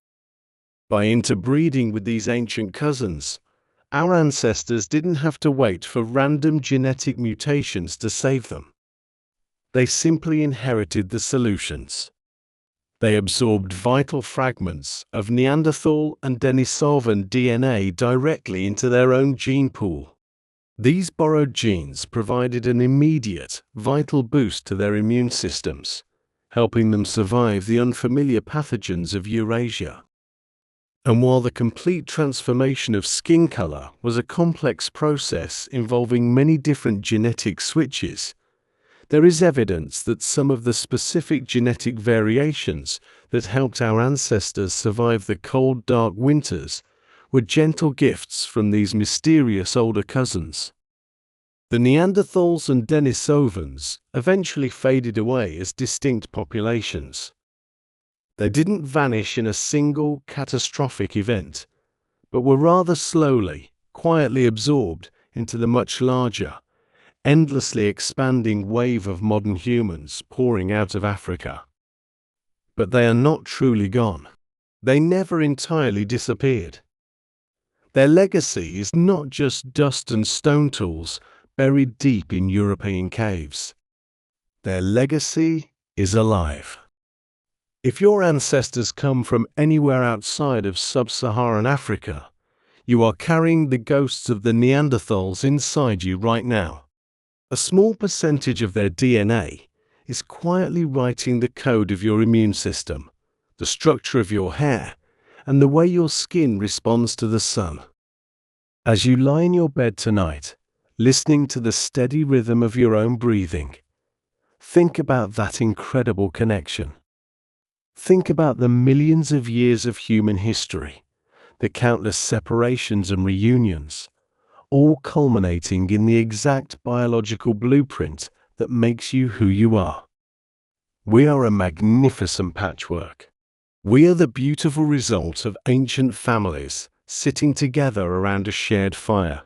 By interbreeding with these ancient cousins, our ancestors didn't have to wait for random genetic mutations to save them. They simply inherited the solutions. They absorbed vital fragments of Neanderthal and Denisovan DNA directly into their own gene pool. These borrowed genes provided an immediate, vital boost to their immune systems, helping them survive the unfamiliar pathogens of Eurasia. And while the complete transformation of skin color was a complex process involving many different genetic switches, there is evidence that some of the specific genetic variations that helped our ancestors survive the cold, dark winters were gentle gifts from these mysterious older cousins. The Neanderthals and Denisovans eventually faded away as distinct populations. They didn't vanish in a single catastrophic event, but were rather slowly, quietly absorbed into the much larger, endlessly expanding wave of modern humans pouring out of Africa. But they are not truly gone. They never entirely disappeared. Their legacy is not just dust and stone tools buried deep in European caves. Their legacy is alive. If your ancestors come from anywhere outside of sub-Saharan Africa, you are carrying the ghosts of the Neanderthals inside you right now. A small percentage of their DNA is quietly writing the code of your immune system, the structure of your hair, and the way your skin responds to the sun. As you lie in your bed tonight, listening to the steady rhythm of your own breathing, think about that incredible connection. Think about the millions of years of human history, the countless separations and reunions, all culminating in the exact biological blueprint that makes you who you are. We are a magnificent patchwork. We are the beautiful result of ancient families sitting together around a shared fire,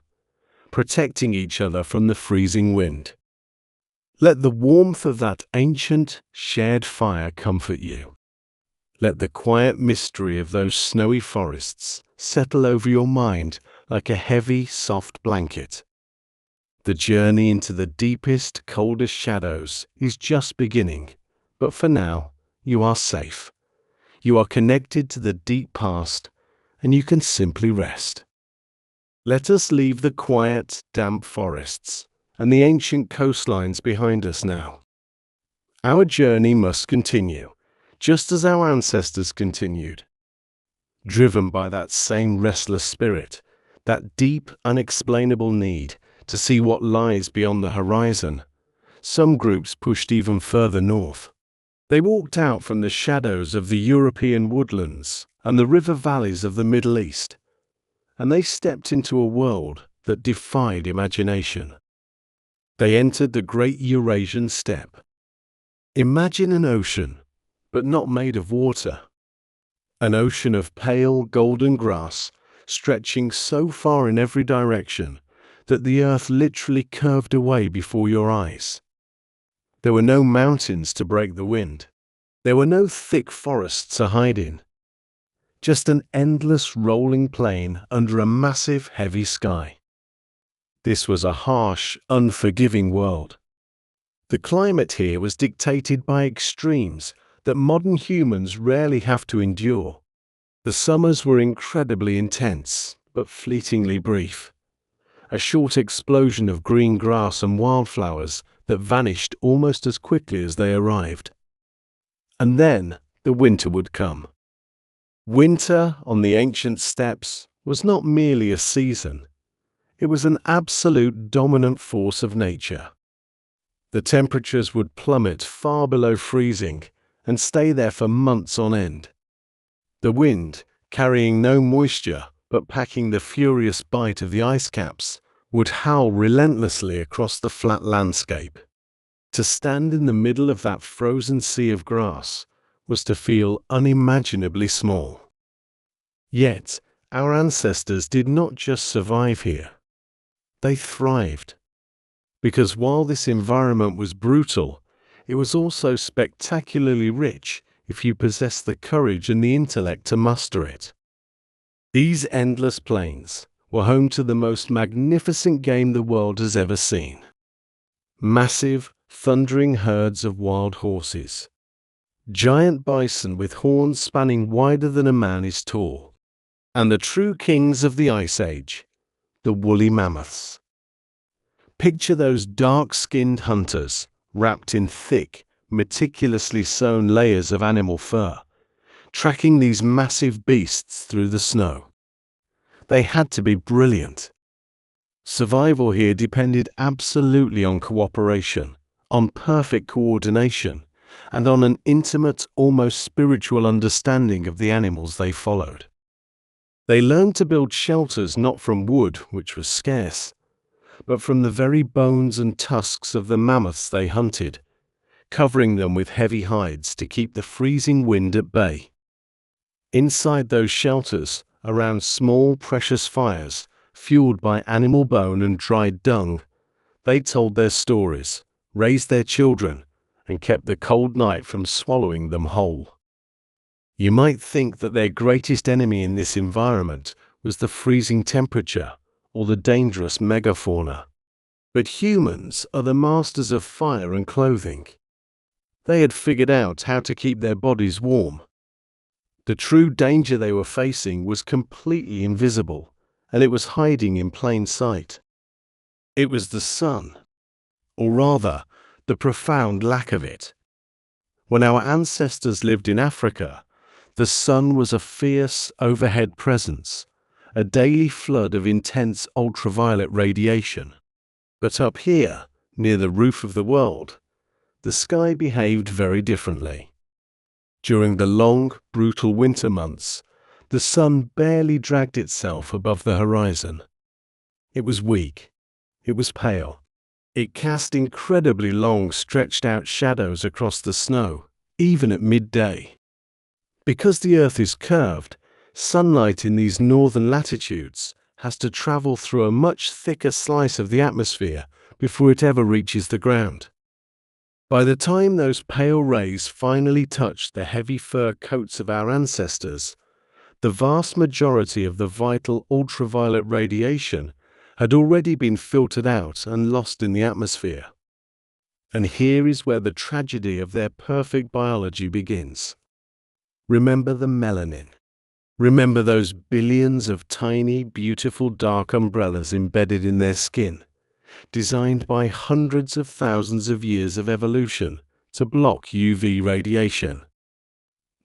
protecting each other from the freezing wind. Let the warmth of that ancient, shared fire comfort you. Let the quiet mystery of those snowy forests settle over your mind like a heavy, soft blanket. The journey into the deepest, coldest shadows is just beginning, but for now, you are safe. You are connected to the deep past, and you can simply rest. Let us leave the quiet, damp forests and the ancient coastlines behind us now. Our journey must continue, just as our ancestors continued. Driven by that same restless spirit, that deep, unexplainable need to see what lies beyond the horizon, some groups pushed even further north. They walked out from the shadows of the European woodlands and the river valleys of the Middle East, and they stepped into a world that defied imagination. They entered the great Eurasian steppe. Imagine an ocean, but not made of water. An ocean of pale golden grass stretching so far in every direction that the earth literally curved away before your eyes. There were no mountains to break the wind. There were no thick forests to hide in. Just an endless rolling plain under a massive, heavy sky. This was a harsh, unforgiving world. The climate here was dictated by extremes that modern humans rarely have to endure. The summers were incredibly intense, but fleetingly brief. A short explosion of green grass and wildflowers that vanished almost as quickly as they arrived. And then the winter would come. Winter on the ancient steppes was not merely a season. It was an absolute dominant force of nature. The temperatures would plummet far below freezing and stay there for months on end. The wind, carrying no moisture but packing the furious bite of the ice caps, would howl relentlessly across the flat landscape. To stand in the middle of that frozen sea of grass was to feel unimaginably small. Yet, our ancestors did not just survive here. They thrived. Because while this environment was brutal, it was also spectacularly rich if you possessed the courage and the intellect to master it. These endless plains were home to the most magnificent game the world has ever seen. Massive, thundering herds of wild horses. Giant bison with horns spanning wider than a man is tall. And the true kings of the Ice Age, the woolly mammoths. Picture those dark-skinned hunters, wrapped in thick, meticulously sewn layers of animal fur, tracking these massive beasts through the snow. They had to be brilliant. Survival here depended absolutely on cooperation, on perfect coordination, and on an intimate, almost spiritual understanding of the animals they followed. They learned to build shelters not from wood, which was scarce, but from the very bones and tusks of the mammoths they hunted, covering them with heavy hides to keep the freezing wind at bay. Inside those shelters, around small, precious fires, fueled by animal bone and dried dung, they told their stories, raised their children, and kept the cold night from swallowing them whole. You might think that their greatest enemy in this environment was the freezing temperature or the dangerous megafauna. But humans are the masters of fire and clothing. They had figured out how to keep their bodies warm. The true danger they were facing was completely invisible, and it was hiding in plain sight. It was the sun, or rather, the profound lack of it. When our ancestors lived in Africa, the sun was a fierce, overhead presence, a daily flood of intense ultraviolet radiation. But up here, near the roof of the world, the sky behaved very differently. During the long, brutal winter months, the sun barely dragged itself above the horizon. It was weak. It was pale. It cast incredibly long, stretched-out shadows across the snow, even at midday. Because the Earth is curved, sunlight in these northern latitudes has to travel through a much thicker slice of the atmosphere before it ever reaches the ground. By the time those pale rays finally touched the heavy fur coats of our ancestors, the vast majority of the vital ultraviolet radiation had already been filtered out and lost in the atmosphere. And here is where the tragedy of their perfect biology begins. Remember the melanin. Remember those billions of tiny, beautiful dark umbrellas embedded in their skin, designed by hundreds of thousands of years of evolution to block UV radiation.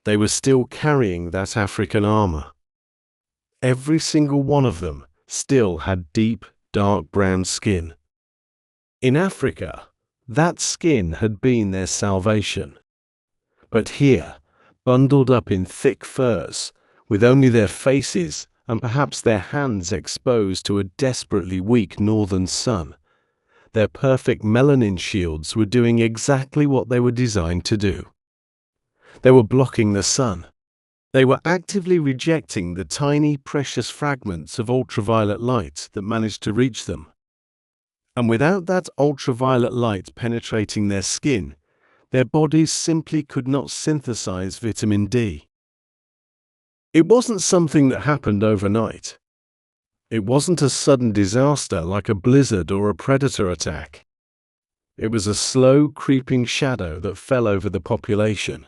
They were still carrying that African armor. Every single one of them still had deep, dark brown skin. In Africa, that skin had been their salvation. But here, bundled up in thick furs, with only their faces and perhaps their hands exposed to a desperately weak northern sun, their perfect melanin shields were doing exactly what they were designed to do. They were blocking the sun. They were actively rejecting the tiny, precious fragments of ultraviolet light that managed to reach them. And without that ultraviolet light penetrating their skin, their bodies simply could not synthesize vitamin D. It wasn't something that happened overnight. It wasn't a sudden disaster like a blizzard or a predator attack. It was a slow, creeping shadow that fell over the population.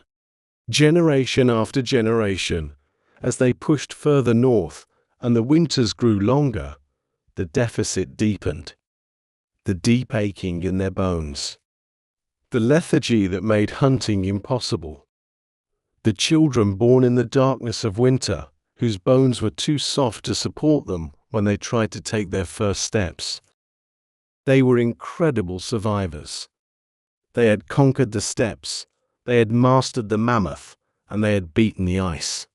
Generation after generation, as they pushed further north and the winters grew longer, the deficit deepened. The deep aching in their bones. The lethargy that made hunting impossible. The children born in the darkness of winter, whose bones were too soft to support them when they tried to take their first steps. They were incredible survivors. They had conquered the steppes, they had mastered the mammoth, and they had beaten the ice.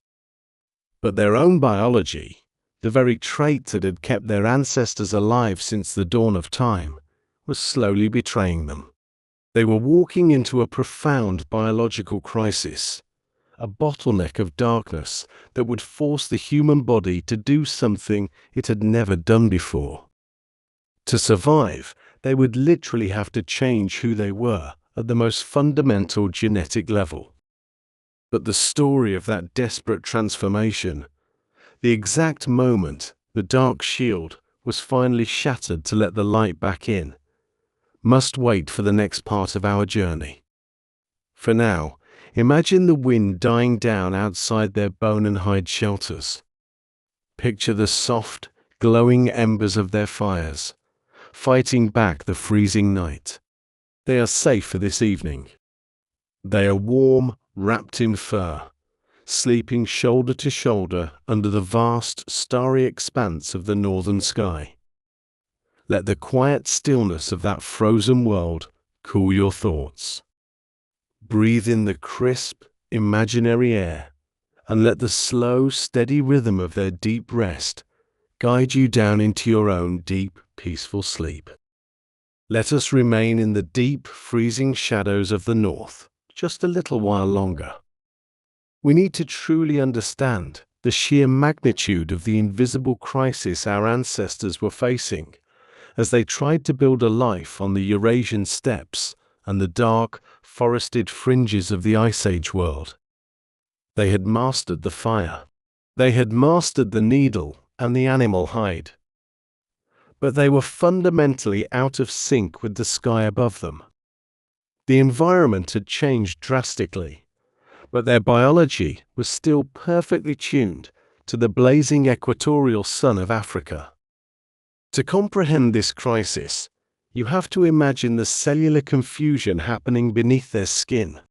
But their own biology, the very trait that had kept their ancestors alive since the dawn of time, was slowly betraying them. They were walking into a profound biological crisis, a bottleneck of darkness that would force the human body to do something it had never done before. To survive, they would literally have to change who they were at the most fundamental genetic level. But the story of that desperate transformation, the exact moment the dark shield was finally shattered to let the light back in, must wait for the next part of our journey. For now, imagine the wind dying down outside their bone and hide shelters. Picture the soft, glowing embers of their fires, fighting back the freezing night. They are safe for this evening. They are warm, wrapped in fur, sleeping shoulder to shoulder under the vast, starry expanse of the northern sky. Let the quiet stillness of that frozen world cool your thoughts. Breathe in the crisp, imaginary air, and let the slow, steady rhythm of their deep rest guide you down into your own deep, peaceful sleep. Let us remain in the deep, freezing shadows of the north just a little while longer. We need to truly understand the sheer magnitude of the invisible crisis our ancestors were facing as they tried to build a life on the Eurasian steppes and the dark, forested fringes of the Ice Age world. They had mastered the fire. They had mastered the needle and the animal hide. But they were fundamentally out of sync with the sky above them. The environment had changed drastically, but their biology was still perfectly tuned to the blazing equatorial sun of Africa. To comprehend this crisis, you have to imagine the cellular confusion happening beneath their skin.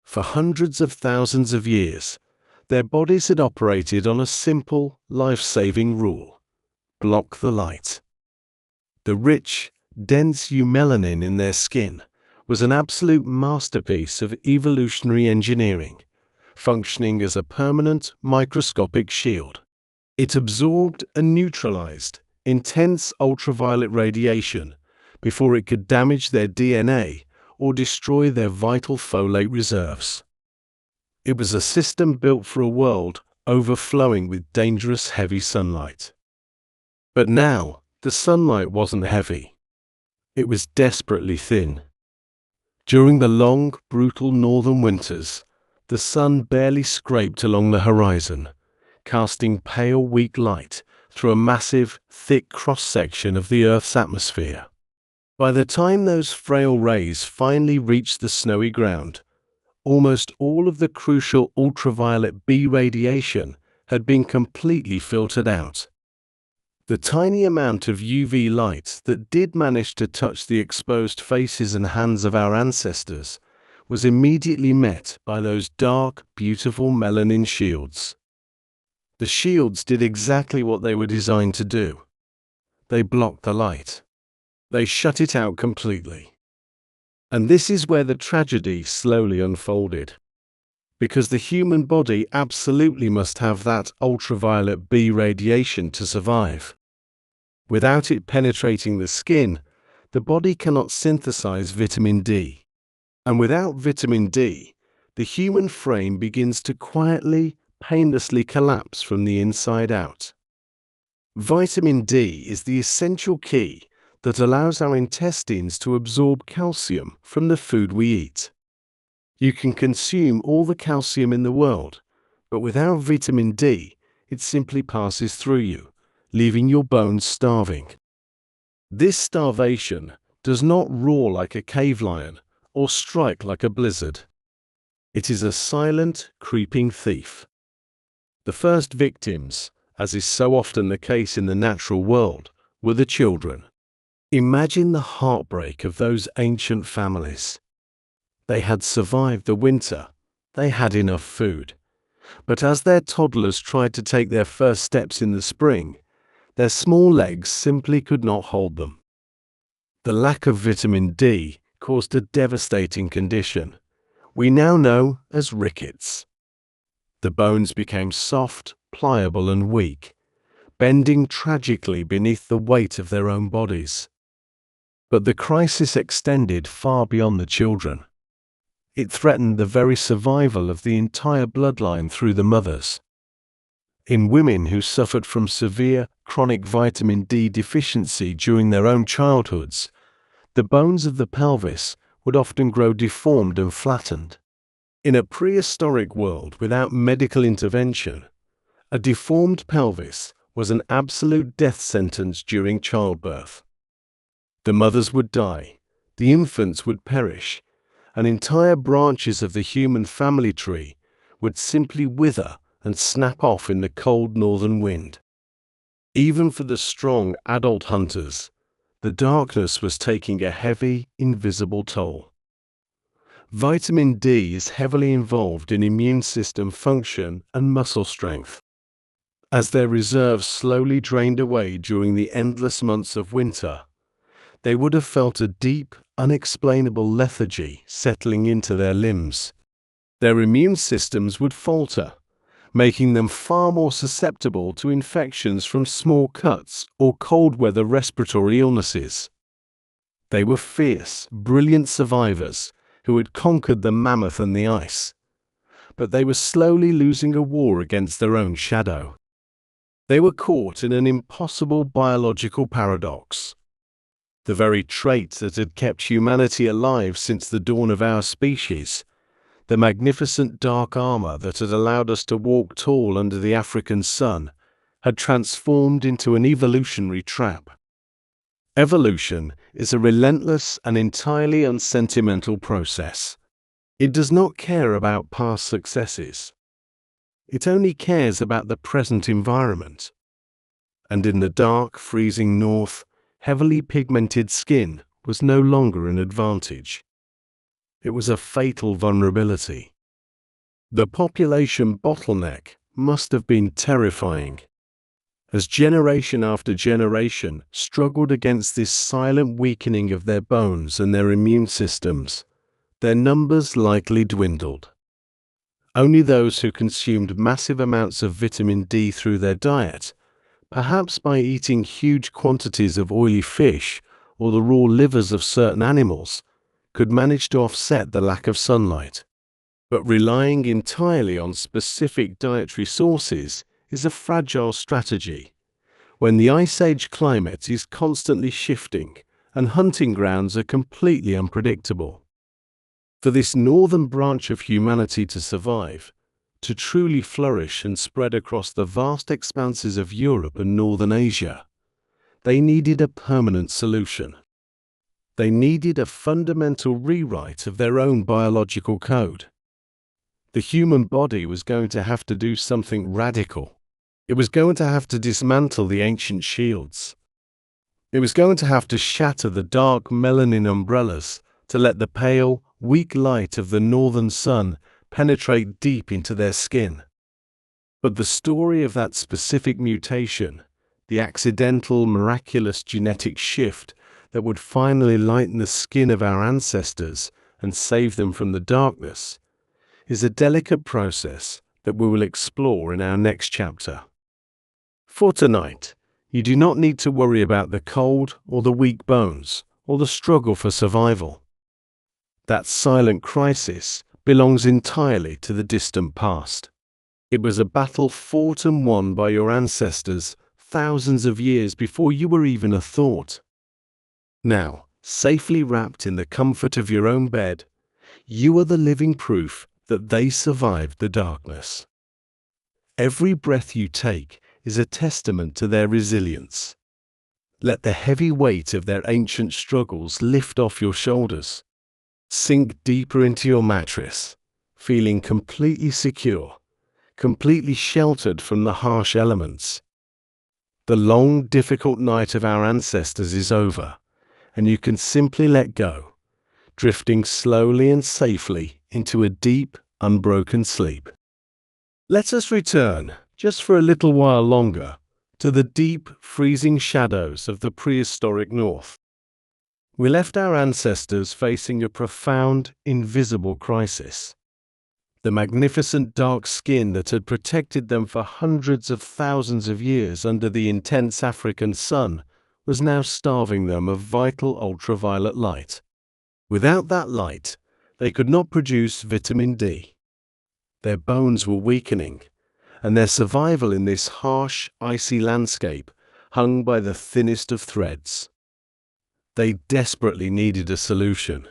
For hundreds of thousands of years, their bodies had operated on a simple, life-saving rule: block the light. The rich, dense eumelanin in their skin was an absolute masterpiece of evolutionary engineering, functioning as a permanent microscopic shield. It absorbed and neutralized intense ultraviolet radiation before it could damage their DNA or destroy their vital folate reserves. It was a system built for a world overflowing with dangerous heavy sunlight. But now, the sunlight wasn't heavy. It was desperately thin. During the long, brutal northern winters, the sun barely scraped along the horizon, casting pale, weak light through a massive, thick cross-section of the Earth's atmosphere. By the time those frail rays finally reached the snowy ground, almost all of the crucial ultraviolet B radiation had been completely filtered out. The tiny amount of UV light that did manage to touch the exposed faces and hands of our ancestors was immediately met by those dark, beautiful melanin shields. The shields did exactly what they were designed to do. They blocked the light. They shut it out completely. And this is where the tragedy slowly unfolded. Because the human body absolutely must have that ultraviolet B radiation to survive. Without it penetrating the skin, the body cannot synthesize vitamin D. And without vitamin D, the human frame begins to quietly, painlessly collapse from the inside out. Vitamin D is the essential key that allows our intestines to absorb calcium from the food we eat. You can consume all the calcium in the world, but without vitamin D, it simply passes through you, leaving your bones starving. This starvation does not roar like a cave lion or strike like a blizzard. It is a silent, creeping thief. The first victims, as is so often the case in the natural world, were the children. Imagine the heartbreak of those ancient families. They had survived the winter, they had enough food. But as their toddlers tried to take their first steps in the spring, their small legs simply could not hold them. The lack of vitamin D caused a devastating condition we now know as rickets. The bones became soft, pliable, and weak, bending tragically beneath the weight of their own bodies. But the crisis extended far beyond the children. It threatened the very survival of the entire bloodline through the mothers. In women who suffered from severe, chronic vitamin D deficiency during their own childhoods, the bones of the pelvis would often grow deformed and flattened. In a prehistoric world without medical intervention, a deformed pelvis was an absolute death sentence during childbirth. The mothers would die, the infants would perish, and entire branches of the human family tree would simply wither and snap off in the cold northern wind. Even for the strong adult hunters, the darkness was taking a heavy, invisible toll. Vitamin D is heavily involved in immune system function and muscle strength. As their reserves slowly drained away during the endless months of winter, they would have felt a deep, unexplainable lethargy settling into their limbs. Their immune systems would falter, making them far more susceptible to infections from small cuts or cold weather respiratory illnesses. They were fierce, brilliant survivors who had conquered the mammoth and the ice, but they were slowly losing a war against their own shadow. They were caught in an impossible biological paradox. The very trait that had kept humanity alive since the dawn of our species, the magnificent dark armor that had allowed us to walk tall under the African sun, had transformed into an evolutionary trap. Evolution is a relentless and entirely unsentimental process. It does not care about past successes. It only cares about the present environment. And in the dark, freezing north, heavily pigmented skin was no longer an advantage. It was a fatal vulnerability. The population bottleneck must have been terrifying. As generation after generation struggled against this silent weakening of their bones and their immune systems, their numbers likely dwindled. Only those who consumed massive amounts of vitamin D through their diet, perhaps by eating huge quantities of oily fish or the raw livers of certain animals, could manage to offset the lack of sunlight. But relying entirely on specific dietary sources is a fragile strategy when the Ice Age climate is constantly shifting and hunting grounds are completely unpredictable. For this northern branch of humanity to survive, to truly flourish and spread across the vast expanses of Europe and northern Asia, they needed a permanent solution. They needed a fundamental rewrite of their own biological code. The human body was going to have to do something radical. It was going to have to dismantle the ancient shields. It was going to have to shatter the dark melanin umbrellas to let the pale, weak light of the northern sun penetrate deep into their skin. But the story of that specific mutation, the accidental, miraculous genetic shift that would finally lighten the skin of our ancestors and save them from the darkness, is a delicate process that we will explore in our next chapter. For tonight, you do not need to worry about the cold or the weak bones or the struggle for survival. That silent crisis belongs entirely to the distant past. It was a battle fought and won by your ancestors thousands of years before you were even a thought. Now, safely wrapped in the comfort of your own bed, you are the living proof that they survived the darkness. Every breath you take is a testament to their resilience. Let the heavy weight of their ancient struggles lift off your shoulders. Sink deeper into your mattress, feeling completely secure, completely sheltered from the harsh elements. The long, difficult night of our ancestors is over, and you can simply let go, drifting slowly and safely into a deep, unbroken sleep. Let us return, just for a little while longer, to the deep, freezing shadows of the prehistoric North. We left our ancestors facing a profound, invisible crisis. The magnificent dark skin that had protected them for hundreds of thousands of years under the intense African sun was now starving them of vital ultraviolet light. Without that light, they could not produce vitamin D. Their bones were weakening, and their survival in this harsh, icy landscape hung by the thinnest of threads. They desperately needed a solution.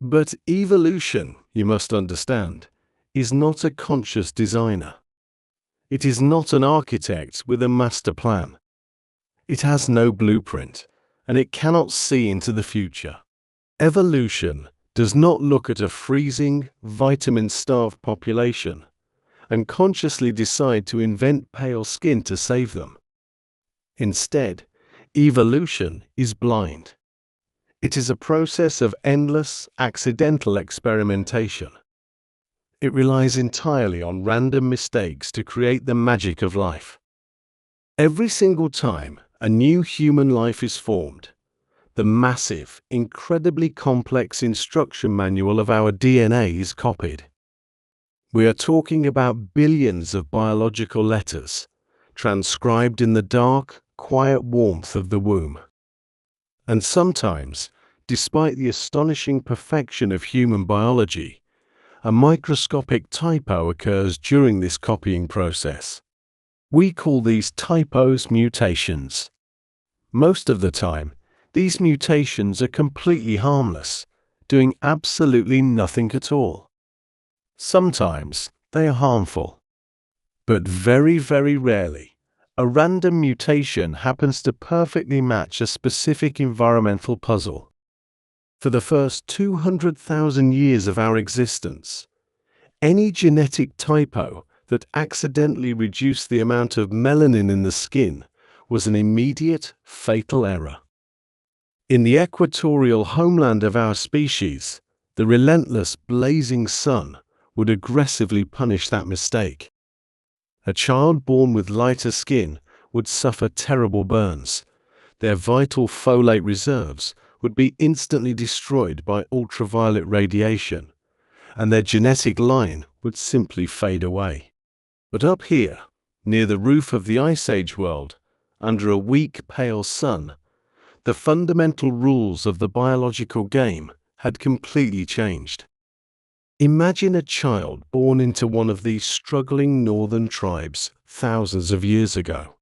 But evolution, you must understand, is not a conscious designer. It is not an architect with a master plan. It has no blueprint, and it cannot see into the future. Evolution does not look at a freezing, vitamin-starved population and consciously decide to invent pale skin to save them. Instead, evolution is blind. It is a process of endless, accidental experimentation. It relies entirely on random mistakes to create the magic of life. Every single time a new human life is formed, the massive, incredibly complex instruction manual of our DNA is copied. We are talking about billions of biological letters, transcribed in the dark, quiet warmth of the womb. And sometimes, despite the astonishing perfection of human biology, a microscopic typo occurs during this copying process. We call these typos mutations. Most of the time, these mutations are completely harmless, doing absolutely nothing at all. Sometimes they are harmful. But very, very rarely, a random mutation happens to perfectly match a specific environmental puzzle. For the first 200,000 years of our existence, any genetic typo that accidentally reduced the amount of melanin in the skin was an immediate, fatal error. In the equatorial homeland of our species, the relentless, blazing sun would aggressively punish that mistake. A child born with lighter skin would suffer terrible burns. Their vital folate reserves would be instantly destroyed by ultraviolet radiation, and their genetic line would simply fade away. But up here, near the roof of the Ice Age world, under a weak, pale sun, the fundamental rules of the biological game had completely changed. Imagine a child born into one of these struggling northern tribes thousands of years ago.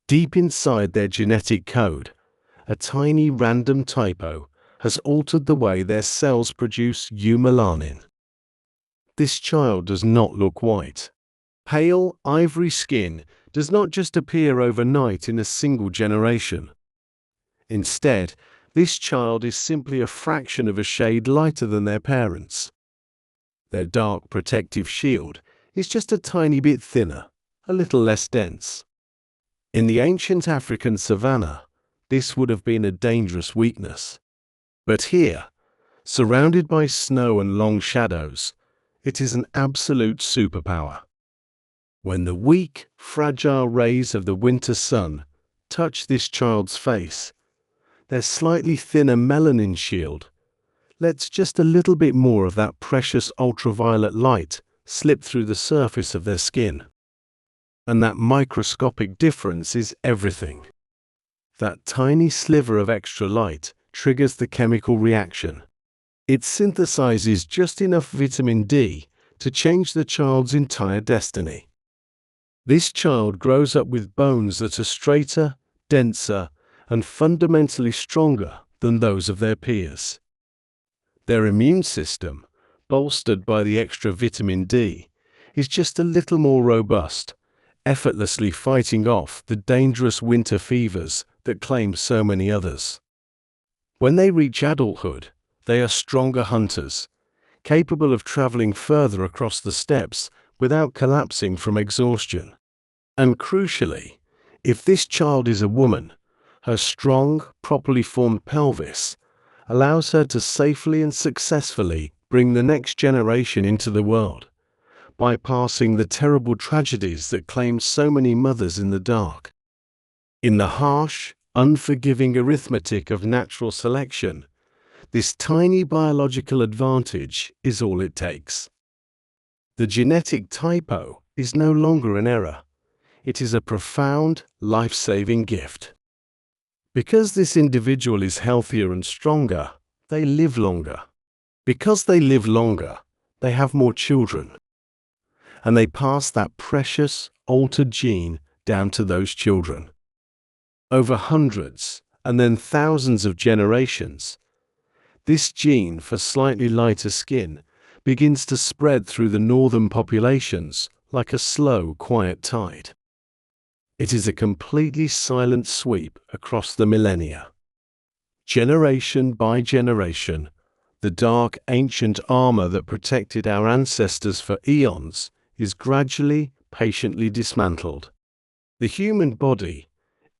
Deep inside their genetic code, a tiny random typo has altered the way their cells produce eumelanin. This child does not look white. Pale, ivory skin does not just appear overnight in a single generation. Instead, this child is simply a fraction of a shade lighter than their parents. Their dark protective shield is just a tiny bit thinner, a little less dense. In the ancient African savanna, this would have been a dangerous weakness. But here, surrounded by snow and long shadows, it is an absolute superpower. When the weak, fragile rays of the winter sun touch this child's face, their slightly thinner melanin shield lets just a little bit more of that precious ultraviolet light slip through the surface of their skin. And that microscopic difference is everything. That tiny sliver of extra light triggers the chemical reaction. It synthesizes just enough vitamin D to change the child's entire destiny. This child grows up with bones that are straighter, denser, and fundamentally stronger than those of their peers. Their immune system, bolstered by the extra vitamin D, is just a little more robust, effortlessly fighting off the dangerous winter fevers that claim so many others. When they reach adulthood, they are stronger hunters, capable of traveling further across the steppes without collapsing from exhaustion. And crucially, if this child is a woman, her strong, properly formed pelvis allows her to safely and successfully bring the next generation into the world, bypassing the terrible tragedies that claim so many mothers in the dark. In the harsh, unforgiving arithmetic of natural selection, this tiny biological advantage is all it takes. The genetic typo is no longer an error. It is a profound, life-saving gift. Because this individual is healthier and stronger, they live longer. Because they live longer, they have more children. And they pass that precious, altered gene down to those children. Over hundreds, and then thousands of generations, this gene for slightly lighter skin begins to spread through the northern populations like a slow, quiet tide. It is a completely silent sweep across the millennia. Generation by generation, the dark, ancient armor that protected our ancestors for eons is gradually, patiently dismantled. The human body,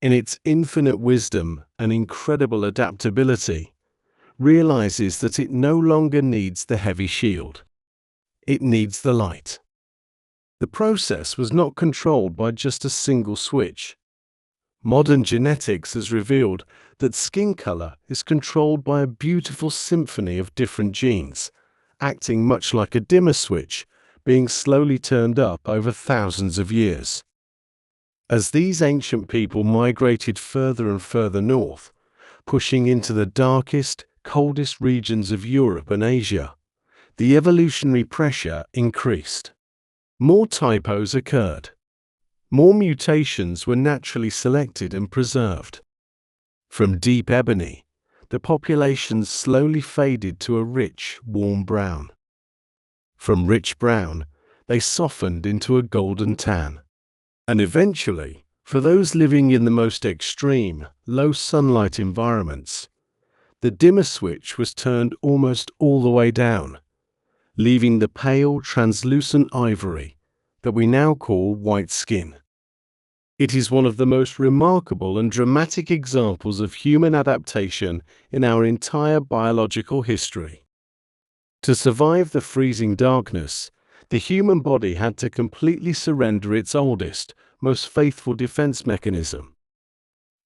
in its infinite wisdom and incredible adaptability, realizes that it no longer needs the heavy shield. It needs the light. The process was not controlled by just a single switch. Modern genetics has revealed that skin color is controlled by a beautiful symphony of different genes, acting much like a dimmer switch, being slowly turned up over thousands of years. As these ancient people migrated further and further north, pushing into the darkest, coldest regions of Europe and Asia, the evolutionary pressure increased. More typos occurred. More mutations were naturally selected and preserved. From deep ebony, the populations slowly faded to a rich, warm brown. From rich brown, they softened into a golden tan. And eventually, for those living in the most extreme, low sunlight environments, the dimmer switch was turned almost all the way down, leaving the pale, translucent ivory that we now call white skin. It is one of the most remarkable and dramatic examples of human adaptation in our entire biological history. To survive the freezing darkness, the human body had to completely surrender its oldest, most faithful defense mechanism.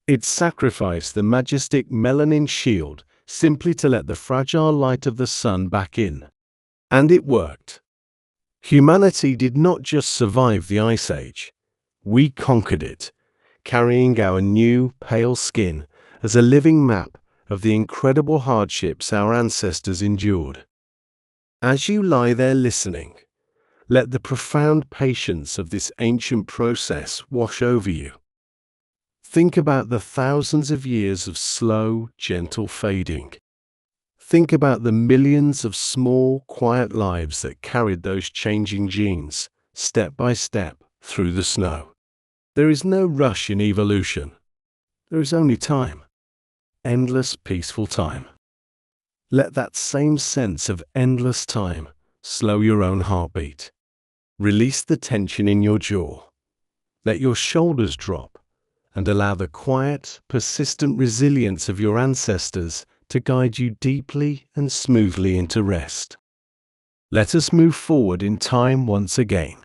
It sacrificed the majestic melanin shield simply to let the fragile light of the sun back in. And it worked. Humanity did not just survive the Ice Age. We conquered it, carrying our new, pale skin as a living map of the incredible hardships our ancestors endured. As you lie there listening, let the profound patience of this ancient process wash over you. Think about the thousands of years of slow, gentle fading. Think about the millions of small, quiet lives that carried those changing genes, step by step, through the snow. There is no rush in evolution. There is only time. Endless, peaceful time. Let that same sense of endless time slow your own heartbeat. Release the tension in your jaw. Let your shoulders drop and allow the quiet, persistent resilience of your ancestors to guide you deeply and smoothly into rest. Let us move forward in time once again.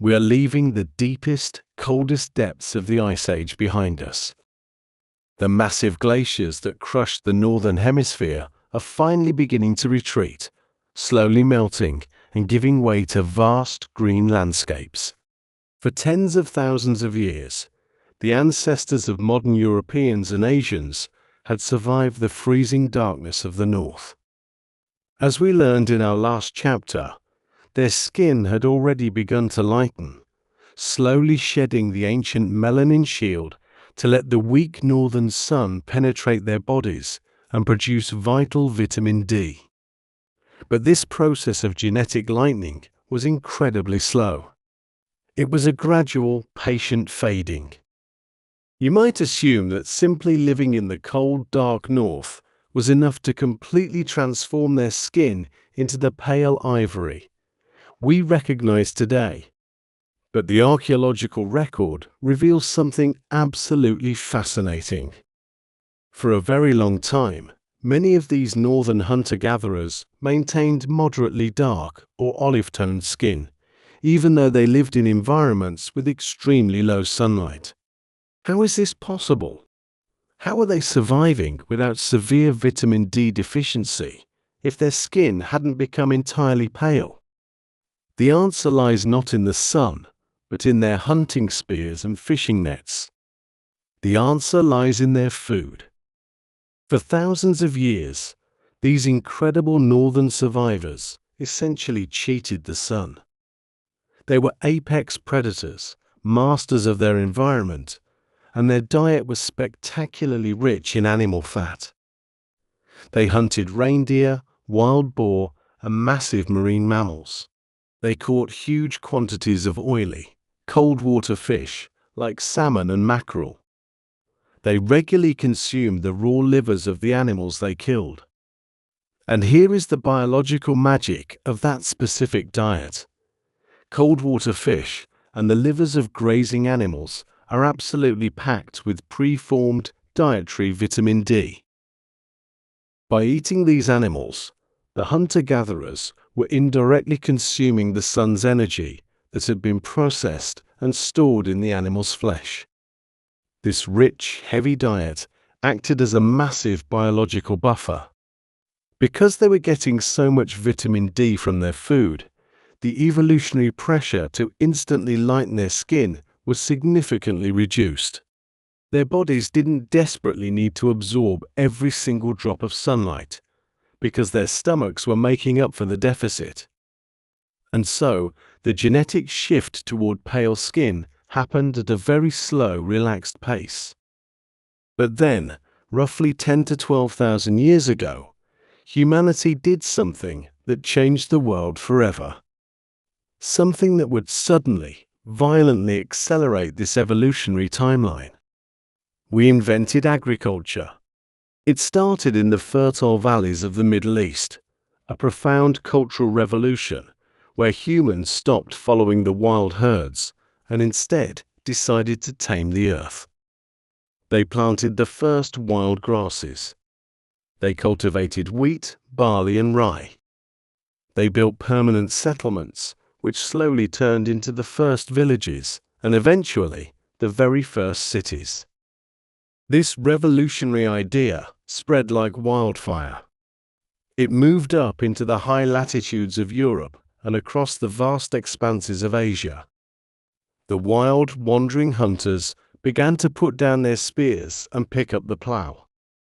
We are leaving the deepest, coldest depths of the Ice Age behind us. The massive glaciers that crushed the northern hemisphere are finally beginning to retreat, slowly melting and giving way to vast green landscapes. For tens of thousands of years, the ancestors of modern Europeans and Asians had survived the freezing darkness of the north. As we learned in our last chapter, their skin had already begun to lighten, slowly shedding the ancient melanin shield to let the weak northern sun penetrate their bodies and produce vital vitamin D. But this process of genetic lightening was incredibly slow. It was a gradual, patient fading. You might assume that simply living in the cold, dark north was enough to completely transform their skin into the pale ivory we recognize today. But the archaeological record reveals something absolutely fascinating. For a very long time, many of these northern hunter-gatherers maintained moderately dark or olive-toned skin, even though they lived in environments with extremely low sunlight. How is this possible? How are they surviving without severe vitamin D deficiency if their skin hadn't become entirely pale? The answer lies not in the sun, but in their hunting spears and fishing nets. The answer lies in their food. For thousands of years, these incredible northern survivors essentially cheated the sun. They were apex predators, masters of their environment, and their diet was spectacularly rich in animal fat. They hunted reindeer, wild boar, and massive marine mammals. They caught huge quantities of oily, cold-water fish like salmon and mackerel. They regularly consumed the raw livers of the animals they killed. And here is the biological magic of that specific diet. Cold-water fish and the livers of grazing animals are absolutely packed with preformed dietary vitamin D. By eating these animals, the hunter-gatherers were indirectly consuming the sun's energy that had been processed and stored in the animal's flesh. This rich, heavy diet acted as a massive biological buffer. Because they were getting so much vitamin D from their food, the evolutionary pressure to instantly lighten their skin was significantly reduced. Their bodies didn't desperately need to absorb every single drop of sunlight, because their stomachs were making up for the deficit. And so, the genetic shift toward pale skin happened at a very slow, relaxed pace. But then, roughly 10 to 12,000 years ago, humanity did something that changed the world forever. Something that would suddenly, violently accelerate this evolutionary timeline. We invented agriculture. It started in the fertile valleys of the Middle East, a profound cultural revolution where humans stopped following the wild herds and instead decided to tame the earth. They planted the first wild grasses. They cultivated wheat, barley, and rye. They built permanent settlements, which slowly turned into the first villages and eventually the very first cities. This revolutionary idea spread like wildfire. It moved up into the high latitudes of Europe and across the vast expanses of Asia. The wild, wandering hunters began to put down their spears and pick up the plow.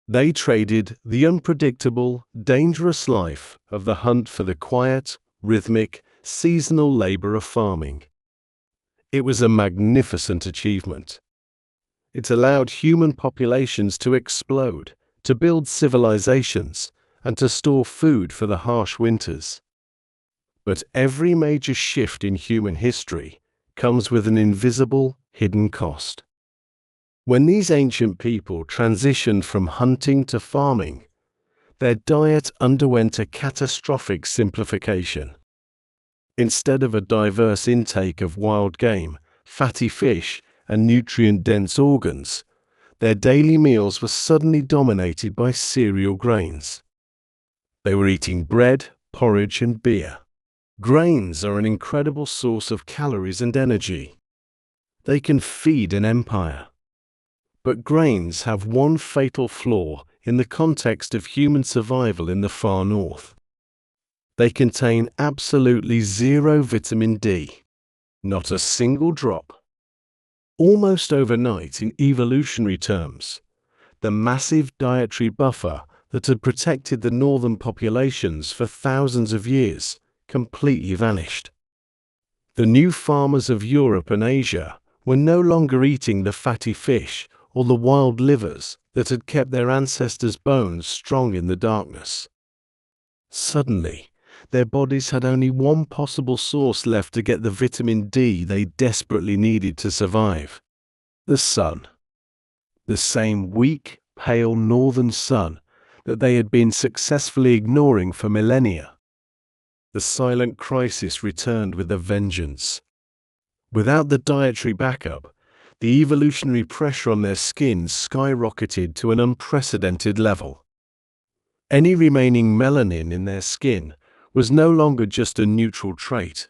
They traded the unpredictable, dangerous life of the hunt for the quiet, rhythmic, seasonal labor of farming. It was a magnificent achievement. It allowed human populations to explode, to build civilizations, and to store food for the harsh winters. But every major shift in human history comes with an invisible, hidden cost. When these ancient people transitioned from hunting to farming, their diet underwent a catastrophic simplification. Instead of a diverse intake of wild game, fatty fish, and nutrient-dense organs, their daily meals were suddenly dominated by cereal grains. They were eating bread, porridge, and beer. Grains are an incredible source of calories and energy. They can feed an empire. But grains have one fatal flaw in the context of human survival in the far north. They contain absolutely zero vitamin D. Not a single drop. Almost overnight, in evolutionary terms, the massive dietary buffer that had protected the northern populations for thousands of years completely vanished. The new farmers of Europe and Asia were no longer eating the fatty fish or the wild livers that had kept their ancestors' bones strong in the darkness. Suddenly, their bodies had only one possible source left to get the vitamin D they desperately needed to survive: the sun. The same weak, pale northern sun that they had been successfully ignoring for millennia. The silent crisis returned with a vengeance. Without the dietary backup, the evolutionary pressure on their skins skyrocketed to an unprecedented level. Any remaining melanin in their skin was no longer just a neutral trait.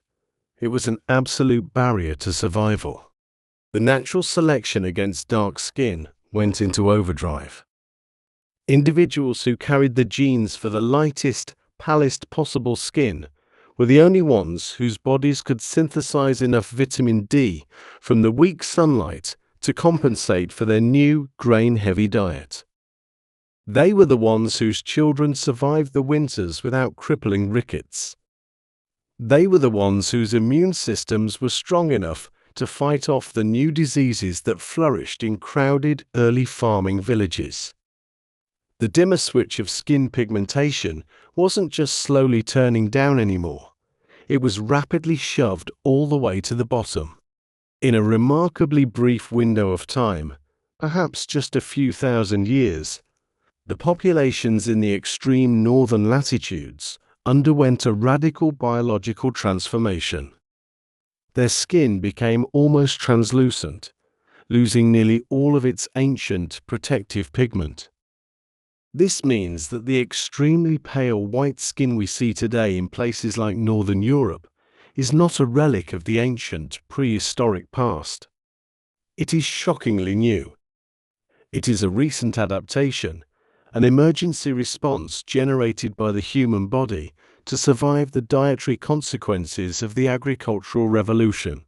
It was an absolute barrier to survival. The natural selection against dark skin went into overdrive. Individuals who carried the genes for the lightest, palest possible skin were the only ones whose bodies could synthesize enough vitamin D from the weak sunlight to compensate for their new, grain-heavy diet. They were the ones whose children survived the winters without crippling rickets. They were the ones whose immune systems were strong enough to fight off the new diseases that flourished in crowded, early farming villages. The dimmer switch of skin pigmentation wasn't just slowly turning down anymore. It was rapidly shoved all the way to the bottom. In a remarkably brief window of time, perhaps just a few thousand years, the populations in the extreme northern latitudes underwent a radical biological transformation. Their skin became almost translucent, losing nearly all of its ancient protective pigment. This means that the extremely pale white skin we see today in places like Northern Europe is not a relic of the ancient prehistoric past. It is shockingly new. It is a recent adaptation, an emergency response generated by the human body to survive the dietary consequences of the agricultural revolution.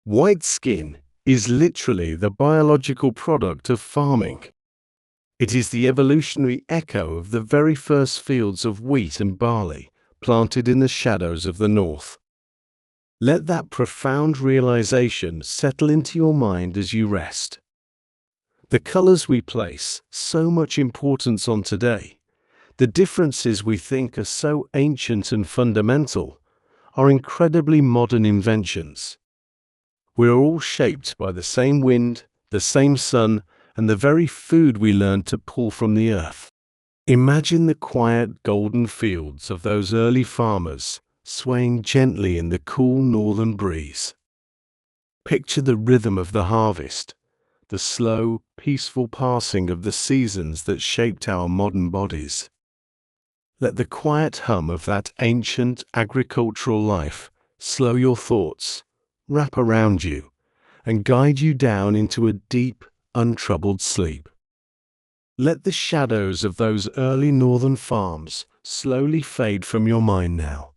White skin is literally the biological product of farming. It is the evolutionary echo of the very first fields of wheat and barley planted in the shadows of the north. Let that profound realization settle into your mind as you rest. The colors we place so much importance on today, the differences we think are so ancient and fundamental, are incredibly modern inventions. We are all shaped by the same wind, the same sun, and the very food we learned to pull from the earth. Imagine the quiet golden fields of those early farmers swaying gently in the cool northern breeze. Picture the rhythm of the harvest, the slow, peaceful passing of the seasons that shaped our modern bodies. Let the quiet hum of that ancient agricultural life slow your thoughts, wrap around you, and guide you down into a deep, untroubled sleep. Let the shadows of those early northern farms slowly fade from your mind now.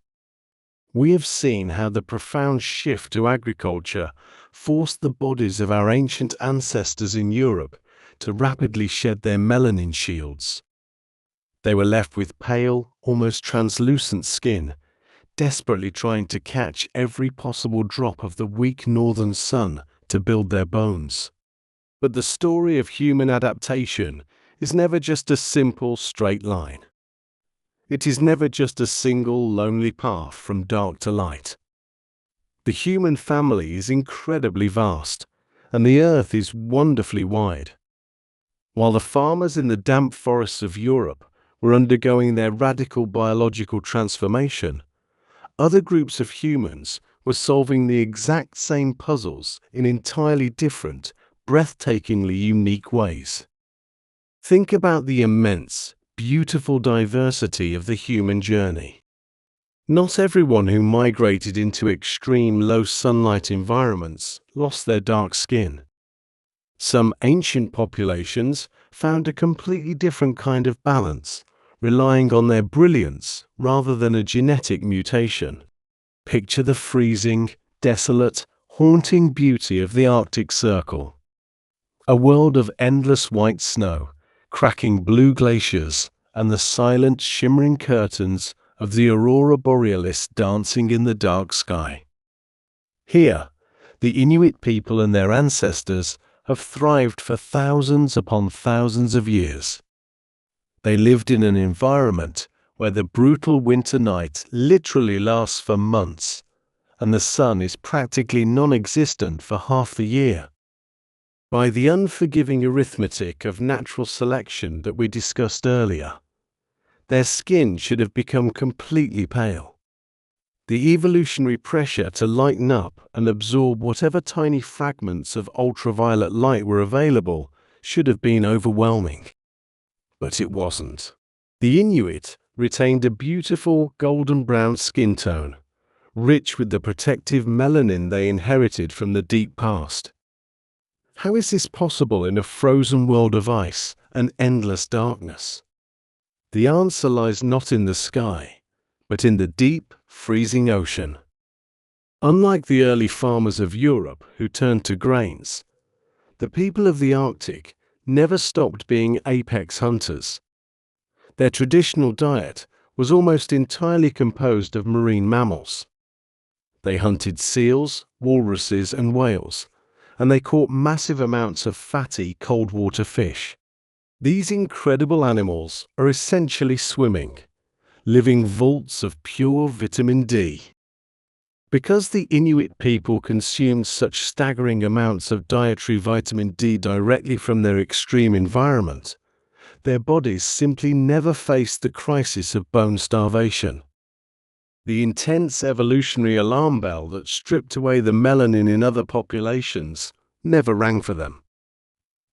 We have seen how the profound shift to agriculture forced the bodies of our ancient ancestors in Europe to rapidly shed their melanin shields. They were left with pale, almost translucent skin, desperately trying to catch every possible drop of the weak northern sun to build their bones. But the story of human adaptation is never just a simple, straight line. It is never just a single, lonely path from dark to light. The human family is incredibly vast, and the earth is wonderfully wide. While the farmers in the damp forests of Europe were undergoing their radical biological transformation, other groups of humans were solving the exact same puzzles in entirely different, breathtakingly unique ways. Think about the immense, beautiful diversity of the human journey. Not everyone who migrated into extreme low sunlight environments lost their dark skin. Some ancient populations found a completely different kind of balance, relying on their brilliance rather than a genetic mutation. Picture the freezing, desolate, haunting beauty of the Arctic Circle. A world of endless white snow, cracking blue glaciers, and the silent, shimmering curtains of the aurora borealis dancing in the dark sky. Here, the Inuit people and their ancestors have thrived for thousands upon thousands of years. They lived in an environment where the brutal winter night literally lasts for months, and the sun is practically non-existent for half the year. By the unforgiving arithmetic of natural selection that we discussed earlier, their skin should have become completely pale. The evolutionary pressure to lighten up and absorb whatever tiny fragments of ultraviolet light were available should have been overwhelming. But it wasn't. The Inuit retained a beautiful golden brown skin tone, rich with the protective melanin they inherited from the deep past. How is this possible in a frozen world of ice and endless darkness? The answer lies not in the sky, but in the deep, freezing ocean. Unlike the early farmers of Europe who turned to grains, the people of the Arctic never stopped being apex hunters. Their traditional diet was almost entirely composed of marine mammals. They hunted seals, walruses, and whales, and they caught massive amounts of fatty, cold-water fish. These incredible animals are essentially swimming, living vaults of pure vitamin D. Because the Inuit people consumed such staggering amounts of dietary vitamin D directly from their extreme environment, their bodies simply never faced the crisis of bone starvation. The intense evolutionary alarm bell that stripped away the melanin in other populations never rang for them.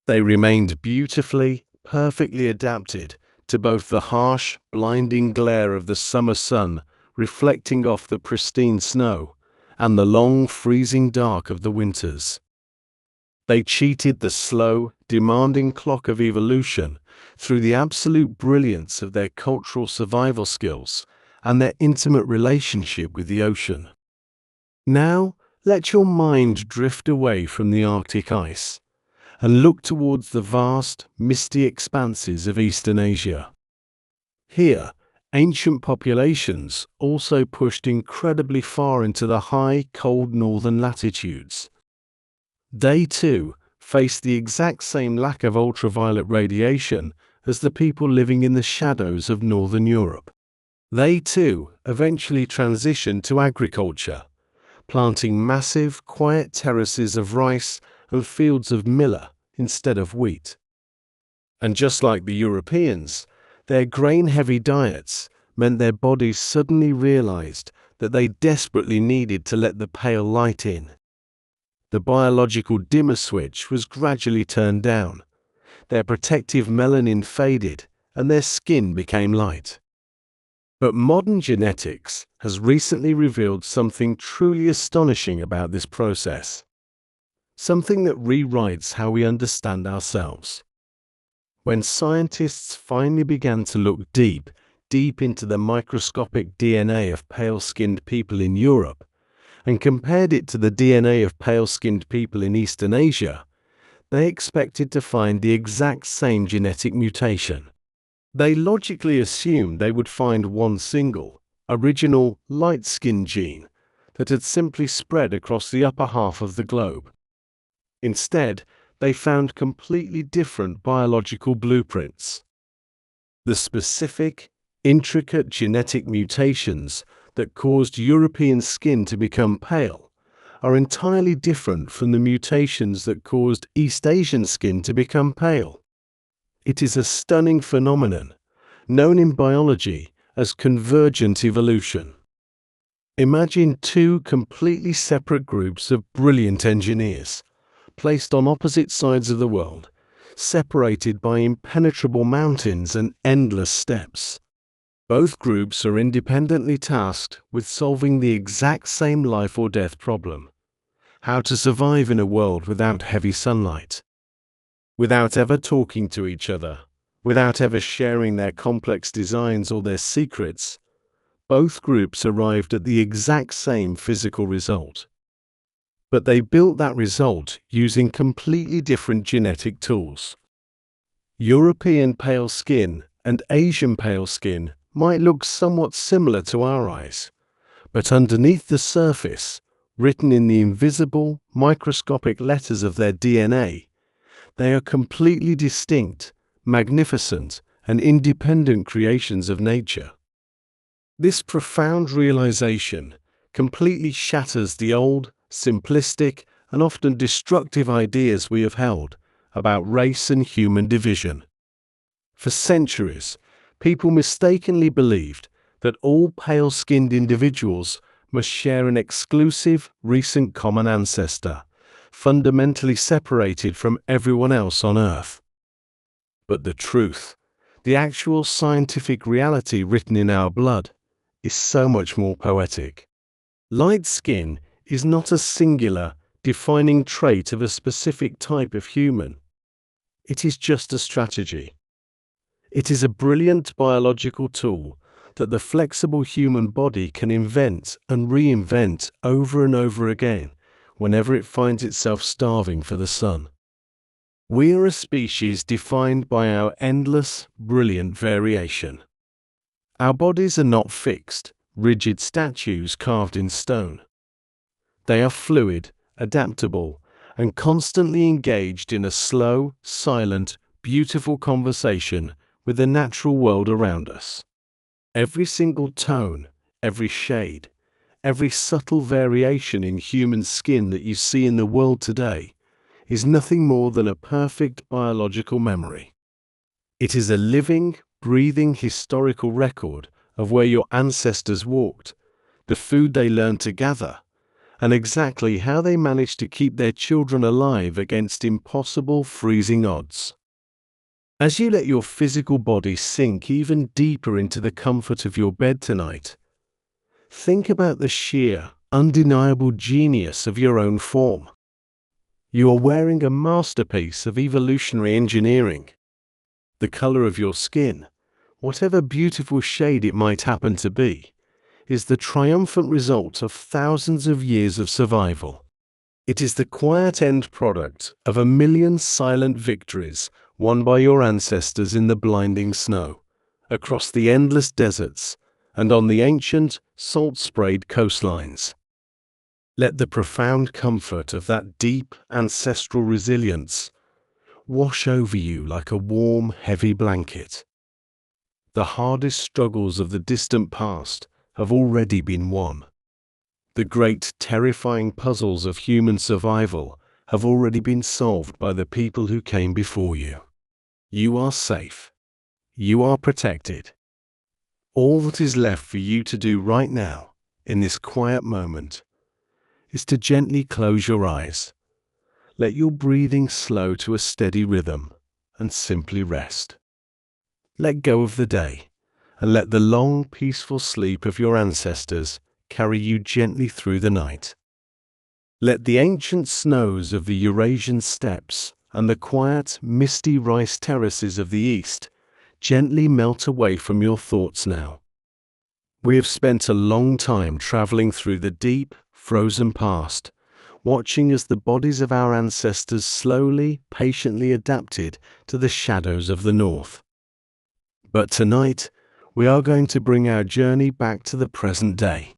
They remained beautifully, perfectly adapted to both the harsh, blinding glare of the summer sun reflecting off the pristine snow and the long, freezing dark of the winters. They cheated the slow, demanding clock of evolution through the absolute brilliance of their cultural survival skills and their intimate relationship with the ocean. Now, let your mind drift away from the Arctic ice and look towards the vast, misty expanses of Eastern Asia. Here, ancient populations also pushed incredibly far into the high, cold northern latitudes. They, too, faced the exact same lack of ultraviolet radiation as the people living in the shadows of northern Europe. They, too, eventually transitioned to agriculture, planting massive, quiet terraces of rice and fields of millet instead of wheat. And just like the Europeans, their grain-heavy diets meant their bodies suddenly realized that they desperately needed to let the pale light in. The biological dimmer switch was gradually turned down, their protective melanin faded, and their skin became light. But modern genetics has recently revealed something truly astonishing about this process, something that rewrites how we understand ourselves. When scientists finally began to look deep into the microscopic DNA of pale-skinned people in Europe, and compared it to the DNA of pale-skinned people in Eastern Asia, they expected to find the exact same genetic mutation. They logically assumed they would find one single, original light-skin gene that had simply spread across the upper half of the globe. Instead, they found completely different biological blueprints. The specific, intricate genetic mutations that caused European skin to become pale are entirely different from the mutations that caused East Asian skin to become pale. It is a stunning phenomenon, known in biology as convergent evolution. Imagine two completely separate groups of brilliant engineers, placed on opposite sides of the world, separated by impenetrable mountains and endless steppes. Both groups are independently tasked with solving the exact same life or death problem: how to survive in a world without heavy sunlight. Without ever talking to each other, without ever sharing their complex designs or their secrets, both groups arrived at the exact same physical result. But they built that result using completely different genetic tools. European pale skin and Asian pale skin might look somewhat similar to our eyes, but underneath the surface, written in the invisible, microscopic letters of their DNA, they are completely distinct, magnificent, and independent creations of nature. This profound realization completely shatters the old, simplistic, and often destructive ideas we have held about race and human division. For centuries, people mistakenly believed that all pale-skinned individuals must share an exclusive, recent common ancestor, fundamentally separated from everyone else on Earth. But the truth, the actual scientific reality written in our blood, is so much more poetic. Light skin is not a singular, defining trait of a specific type of human. It is just a strategy. It is a brilliant biological tool that the flexible human body can invent and reinvent over and over again whenever it finds itself starving for the sun. We are a species defined by our endless, brilliant variation. Our bodies are not fixed, rigid statues carved in stone. They are fluid, adaptable, and constantly engaged in a slow, silent, beautiful conversation with the natural world around us. Every single tone, every shade, every subtle variation in human skin that you see in the world today is nothing more than a perfect biological memory. It is a living, breathing historical record of where your ancestors walked, the food they learned to gather, and exactly how they managed to keep their children alive against impossible freezing odds. As you let your physical body sink even deeper into the comfort of your bed tonight, think about the sheer, undeniable genius of your own form. You are wearing a masterpiece of evolutionary engineering. The color of your skin, whatever beautiful shade it might happen to be, is the triumphant result of thousands of years of survival. It is the quiet end product of 1,000,000 silent victories won by your ancestors in the blinding snow, across the endless deserts, and on the ancient, salt-sprayed coastlines. Let the profound comfort of that deep ancestral resilience wash over you like a warm, heavy blanket. The hardest struggles of the distant past have already been won. The great, terrifying puzzles of human survival have already been solved by the people who came before you. You are safe. You are protected. All that is left for you to do right now, in this quiet moment, is to gently close your eyes. Let your breathing slow to a steady rhythm and simply rest. Let go of the day and let the long, peaceful sleep of your ancestors carry you gently through the night. Let the ancient snows of the Eurasian steppes and the quiet, misty rice terraces of the east gently melt away from your thoughts now. We have spent a long time traveling through the deep, frozen past, watching as the bodies of our ancestors slowly, patiently adapted to the shadows of the north. But tonight, we are going to bring our journey back to the present day.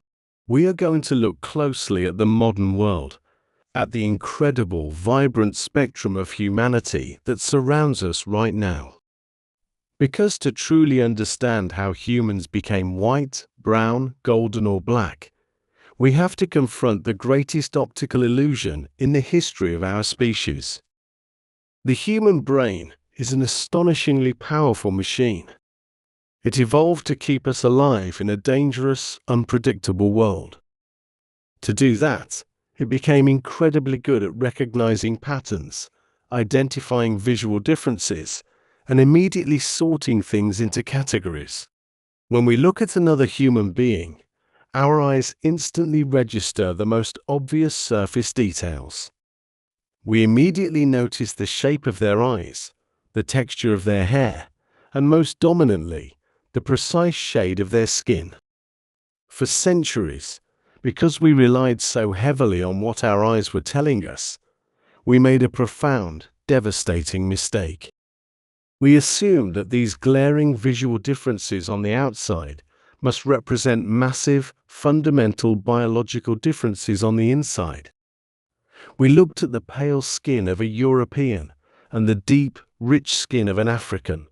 We are going to look closely at the modern world, at the incredible, vibrant spectrum of humanity that surrounds us right now. Because to truly understand how humans became white, brown, golden, or black, we have to confront the greatest optical illusion in the history of our species. The human brain is an astonishingly powerful machine. It evolved to keep us alive in a dangerous, unpredictable world. To do that, it became incredibly good at recognizing patterns, identifying visual differences, and immediately sorting things into categories. When we look at another human being, our eyes instantly register the most obvious surface details. We immediately notice the shape of their eyes, the texture of their hair, and most dominantly, the precise shade of their skin. For centuries, because we relied so heavily on what our eyes were telling us, we made a profound, devastating mistake. We assumed that these glaring visual differences on the outside must represent massive, fundamental biological differences on the inside. We looked at the pale skin of a European and the deep, rich skin of an African,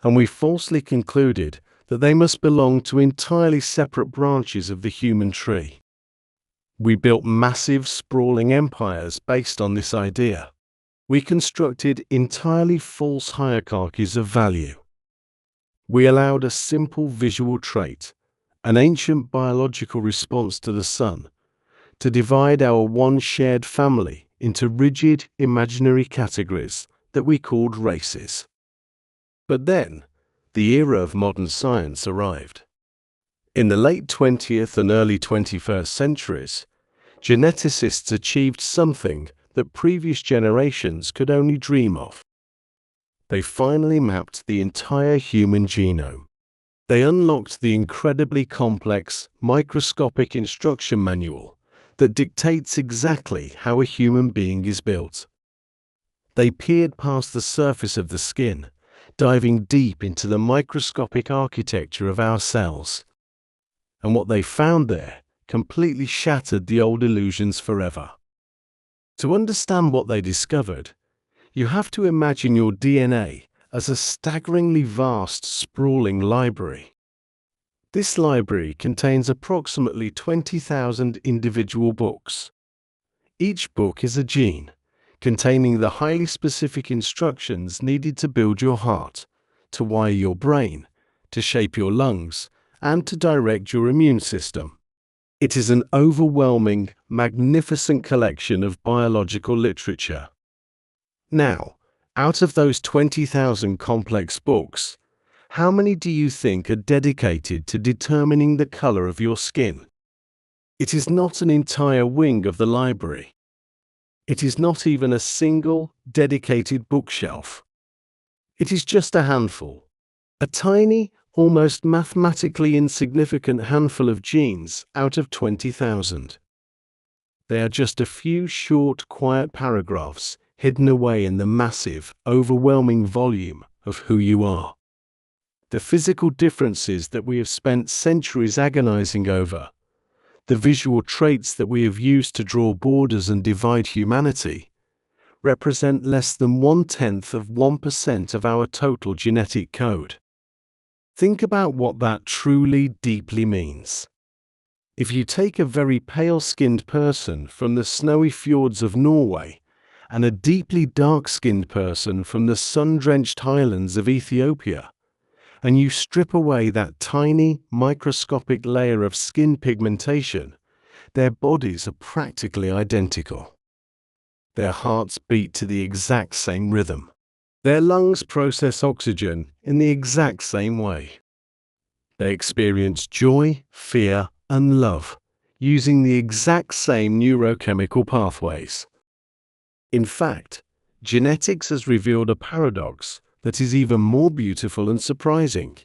and we falsely concluded that they must belong to entirely separate branches of the human tree. We built massive, sprawling empires based on this idea. We constructed entirely false hierarchies of value. We allowed a simple visual trait, an ancient biological response to the sun, to divide our one shared family into rigid, imaginary categories that we called races. But then, the era of modern science arrived. In the late 20th and early 21st centuries, geneticists achieved something that previous generations could only dream of. They finally mapped the entire human genome. They unlocked the incredibly complex, microscopic instruction manual that dictates exactly how a human being is built. They peered past the surface of the skin, diving deep into the microscopic architecture of our cells. And what they found there completely shattered the old illusions forever. To understand what they discovered, you have to imagine your DNA as a staggeringly vast, sprawling library. This library contains approximately 20,000 individual books. Each book is a gene, containing the highly specific instructions needed to build your heart, to wire your brain, to shape your lungs, and to direct your immune system. It is an overwhelming, magnificent collection of biological literature. Now, Out of those 20,000 complex books, how many do you think are dedicated to determining the color of your skin? It is not an entire wing of the library. It is not even a single, dedicated bookshelf. It is just a handful. A tiny, almost mathematically insignificant handful of genes out of 20,000. They are just a few short, quiet paragraphs hidden away in the massive, overwhelming volume of who you are. The physical differences that we have spent centuries agonizing over, the visual traits that we have used to draw borders and divide humanity, represent less than 0.1% of our total genetic code. Think about what that truly, deeply means. If you take a very pale-skinned person from the snowy fjords of Norway and a deeply dark-skinned person from the sun-drenched highlands of Ethiopia, and you strip away that tiny, microscopic layer of skin pigmentation, their bodies are practically identical. Their hearts beat to the exact same rhythm. Their lungs process oxygen in the exact same way. They experience joy, fear, and love using the exact same neurochemical pathways. In fact, genetics has revealed a paradox that is even more beautiful and surprising.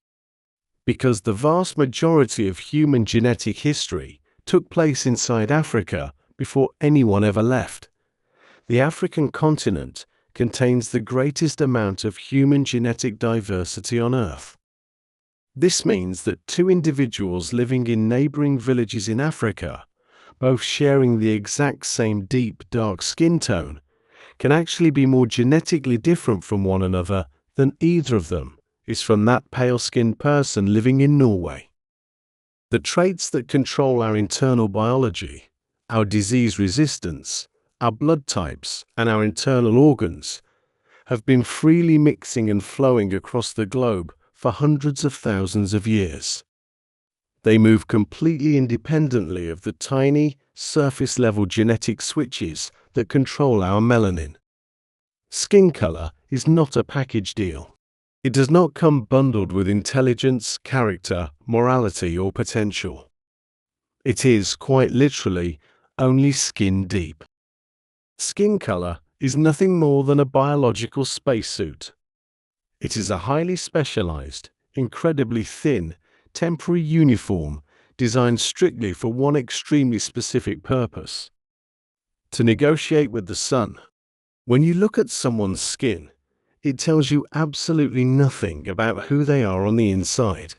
Because the vast majority of human genetic history took place inside Africa before anyone ever left, the African continent contains the greatest amount of human genetic diversity on Earth. This means that two individuals living in neighboring villages in Africa, both sharing the exact same deep, dark skin tone, can actually be more genetically different from one another than either of them is from that pale-skinned person living in Norway. The traits that control our internal biology, our disease resistance, our blood types, and our internal organs have been freely mixing and flowing across the globe for hundreds of thousands of years. They move completely independently of the tiny, surface-level genetic switches that control our melanin. Skin color is not a package deal. It does not come bundled with intelligence, character, morality, or potential. It is, quite literally, only skin deep. Skin color is nothing more than a biological spacesuit. It is a highly specialized, incredibly thin, temporary uniform designed strictly for one extremely specific purpose: to negotiate with the sun. When you look at someone's skin, it tells you absolutely nothing about who they are on the inside.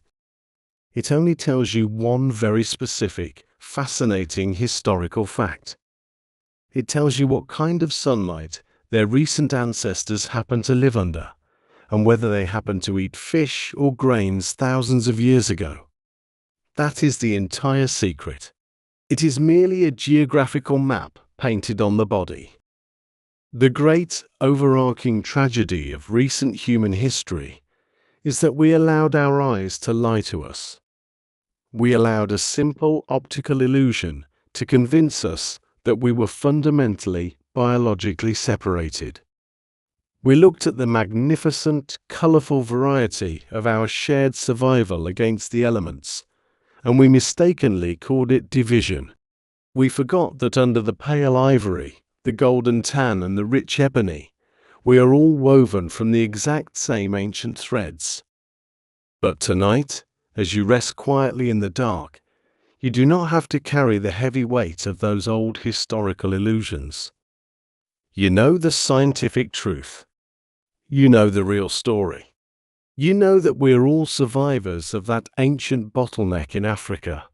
It only tells you one very specific, fascinating historical fact. It tells you what kind of sunlight their recent ancestors happened to live under, and whether they happened to eat fish or grains thousands of years ago. That is the entire secret. It is merely a geographical map painted on the body. The great, overarching tragedy of recent human history is that we allowed our eyes to lie to us. We allowed a simple optical illusion to convince us that we were fundamentally, biologically separated. We looked at the magnificent, colorful variety of our shared survival against the elements, and we mistakenly called it division. We forgot that under the pale ivory, the golden tan, and the rich ebony, we are all woven from the exact same ancient threads. But tonight, as you rest quietly in the dark, you do not have to carry the heavy weight of those old historical illusions. You know the scientific truth. You know the real story. You know that we are all survivors of that ancient bottleneck in Africa.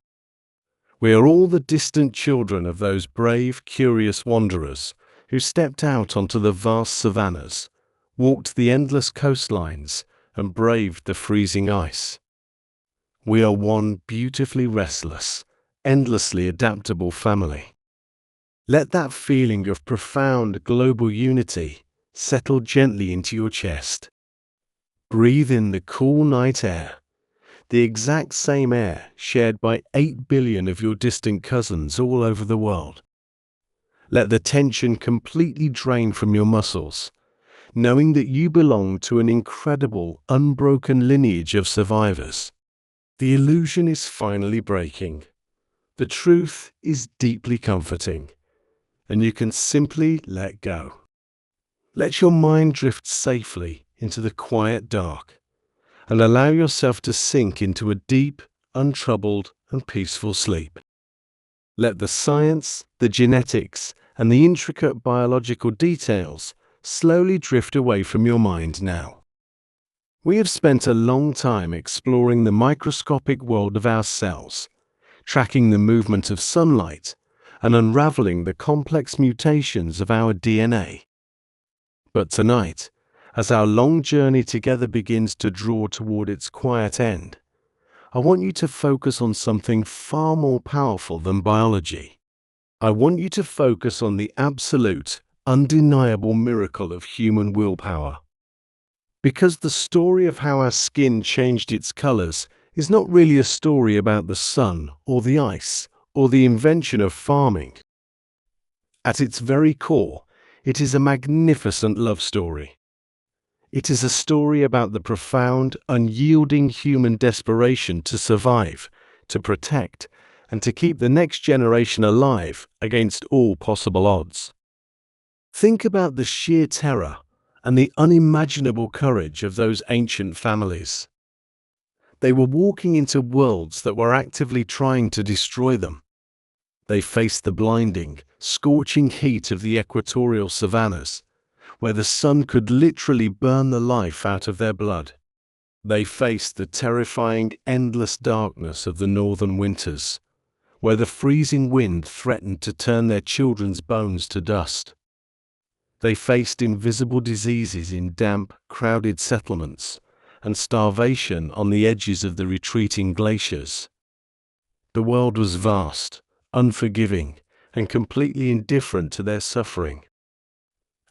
We are all the distant children of those brave, curious wanderers who stepped out onto the vast savannas, walked the endless coastlines, and braved the freezing ice. We are one beautifully restless, endlessly adaptable family. Let that feeling of profound global unity settle gently into your chest. Breathe in the cool night air, the exact same air shared by 8 billion of your distant cousins all over the world. Let the tension completely drain from your muscles. knowing that you belong to an incredible, unbroken lineage of survivors. The illusion is finally breaking. The truth is deeply comforting, and you can simply let go. Let your mind drift safely into the quiet dark, and allow yourself to sink into a deep, untroubled, and peaceful sleep. Let the science, the genetics, and the intricate biological details slowly drift away from your mind now. We have spent a long time exploring the microscopic world of our cells, tracking the movement of sunlight, and unraveling the complex mutations of our DNA. But tonight, as our long journey together begins to draw toward its quiet end, I want you to focus on something far more powerful than biology. I want you to focus on the absolute, undeniable miracle of human willpower. Because the story of how our skin changed its colors is not really a story about the sun or the ice or the invention of farming. At its very core, it is a magnificent love story. It is a story about the profound, unyielding human desperation to survive, to protect, and to keep the next generation alive against all possible odds. Think about the sheer terror and the unimaginable courage of those ancient families. They were walking into worlds that were actively trying to destroy them. They faced the blinding, scorching heat of the equatorial savannas, where the sun could literally burn the life out of their blood. They faced the terrifying, endless darkness of the northern winters, where the freezing wind threatened to turn their children's bones to dust. They faced invisible diseases in damp, crowded settlements, and starvation on the edges of the retreating glaciers. The world was vast, unforgiving, and completely indifferent to their suffering.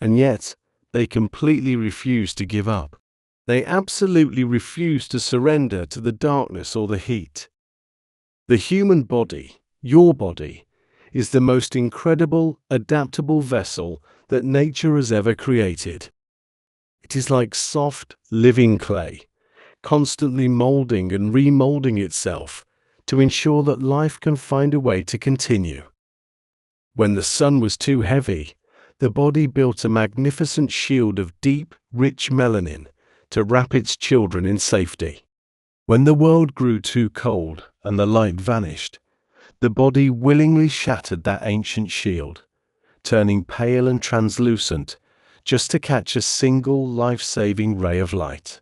And yet, they completely refused to give up. They absolutely refused to surrender to the darkness or the heat. The human body, your body, is the most incredible, adaptable vessel that nature has ever created. It is like soft, living clay, constantly molding and remolding itself to ensure that life can find a way to continue. When the sun was too heavy, the body built a magnificent shield of deep, rich melanin to wrap its children in safety. When the world grew too cold and the light vanished, the body willingly shattered that ancient shield, turning pale and translucent just to catch a single life-saving ray of light.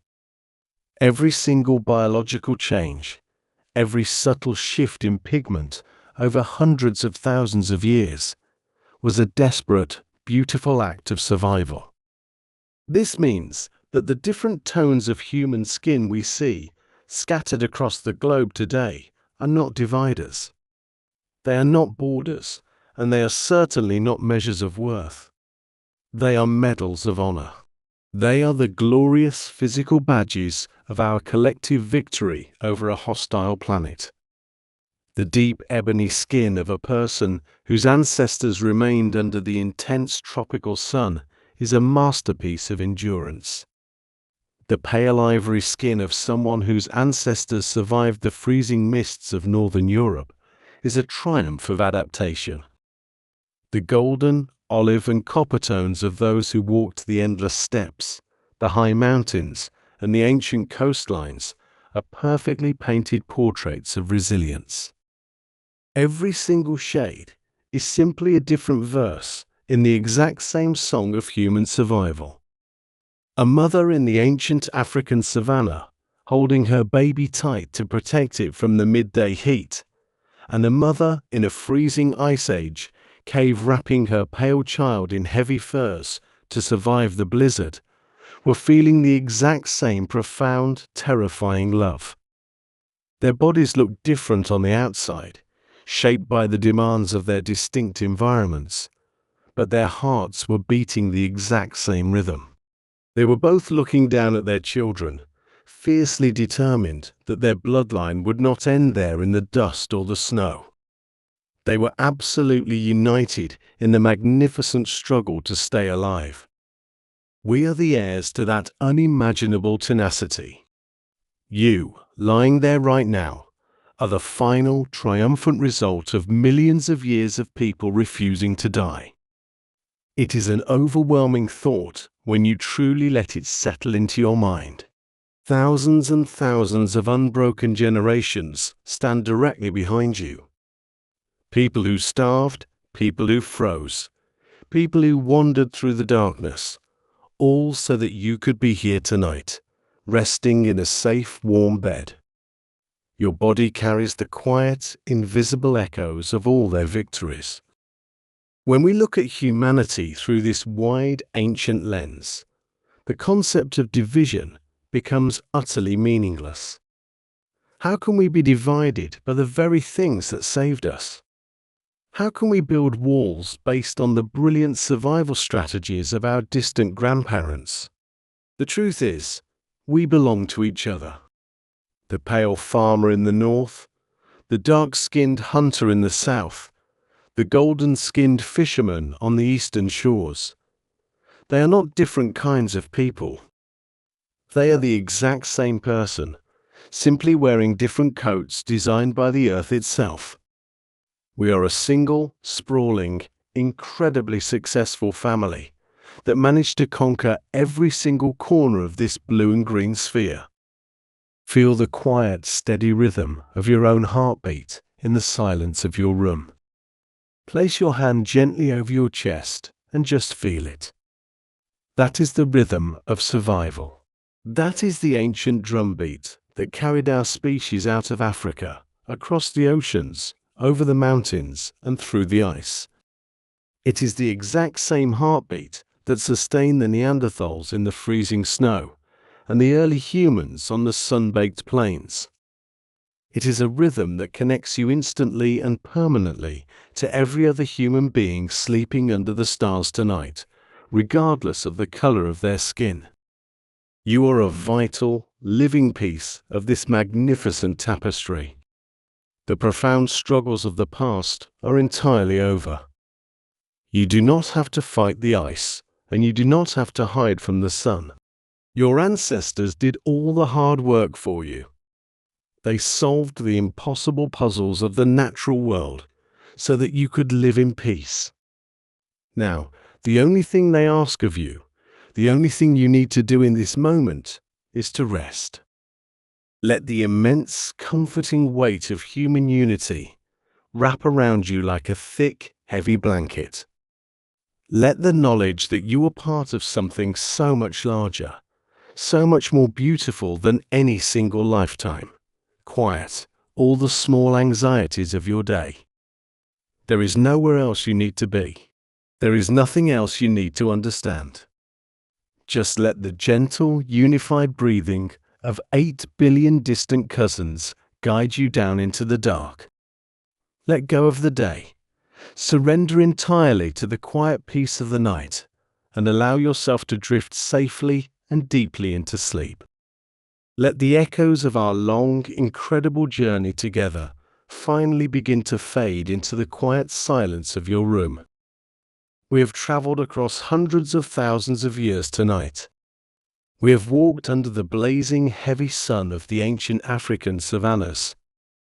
Every single biological change, every subtle shift in pigment over hundreds of thousands of years, was a desperate, beautiful act of survival. This means that the different tones of human skin we see scattered across the globe today are not dividers. They are not borders, and they are certainly not measures of worth. They are medals of honor. They are the glorious physical badges of our collective victory over a hostile planet. The deep ebony skin of a person whose ancestors remained under the intense tropical sun is a masterpiece of endurance. The pale ivory skin of someone whose ancestors survived the freezing mists of northern Europe is a triumph of adaptation. The golden, olive, and copper tones of those who walked the endless steppes, the high mountains, and the ancient coastlines are perfectly painted portraits of resilience. Every single shade is simply a different verse in the exact same song of human survival. A mother in the ancient African savanna, holding her baby tight to protect it from the midday heat, and a mother in a freezing ice age cave wrapping her pale child in heavy furs to survive the blizzard, were feeling the exact same profound, terrifying love. Their bodies looked different on the outside, shaped by the demands of their distinct environments, but their hearts were beating the exact same rhythm. They were both looking down at their children, fiercely determined that their bloodline would not end there in the dust or the snow. They were absolutely united in the magnificent struggle to stay alive. We are the heirs to that unimaginable tenacity. You, lying there right now, are the final, triumphant result of millions of years of people refusing to die. It is an overwhelming thought when you truly let it settle into your mind. Thousands and thousands of unbroken generations stand directly behind you. People who starved, people who froze, people who wandered through the darkness, all so that you could be here tonight, resting in a safe, warm bed. Your body carries the quiet, invisible echoes of all their victories. When we look at humanity through this wide, ancient lens, the concept of division becomes utterly meaningless. How can we be divided by the very things that saved us? How can we build walls based on the brilliant survival strategies of our distant grandparents? The truth is, we belong to each other. The pale farmer in the north, the dark-skinned hunter in the south, the golden-skinned fisherman on the eastern shores. They are not different kinds of people. They are the exact same person, simply wearing different coats designed by the earth itself. We are a single, sprawling, incredibly successful family that managed to conquer every single corner of this blue and green sphere. Feel the quiet, steady rhythm of your own heartbeat in the silence of your room. Place your hand gently over your chest and just feel it. That is the rhythm of survival. That is the ancient drumbeat that carried our species out of Africa, across the oceans, over the mountains, and through the ice. It is the exact same heartbeat that sustained the Neanderthals in the freezing snow and the early humans on the sun-baked plains. It is a rhythm that connects you instantly and permanently to every other human being sleeping under the stars tonight, regardless of the color of their skin. You are a vital, living piece of this magnificent tapestry. The profound struggles of the past are entirely over. You do not have to fight the ice, and you do not have to hide from the sun. Your ancestors did all the hard work for you. They solved the impossible puzzles of the natural world so that you could live in peace. Now, the only thing they ask of you, the only thing you need to do in this moment, is to rest. Let the immense, comforting weight of human unity wrap around you like a thick, heavy blanket. Let the knowledge that you are part of something so much larger, so much more beautiful than any single lifetime, quiet all the small anxieties of your day. There is nowhere else you need to be. There is nothing else you need to understand. Just let the gentle, unified breathing of 8 billion distant cousins guide you down into the dark. Let go of the day. Surrender entirely to the quiet peace of the night and allow yourself to drift safely and deeply into sleep. Let the echoes of our long, incredible journey together finally begin to fade into the quiet silence of your room. We have traveled across hundreds of thousands of years tonight. We have walked under the blazing, heavy sun of the ancient African savannas.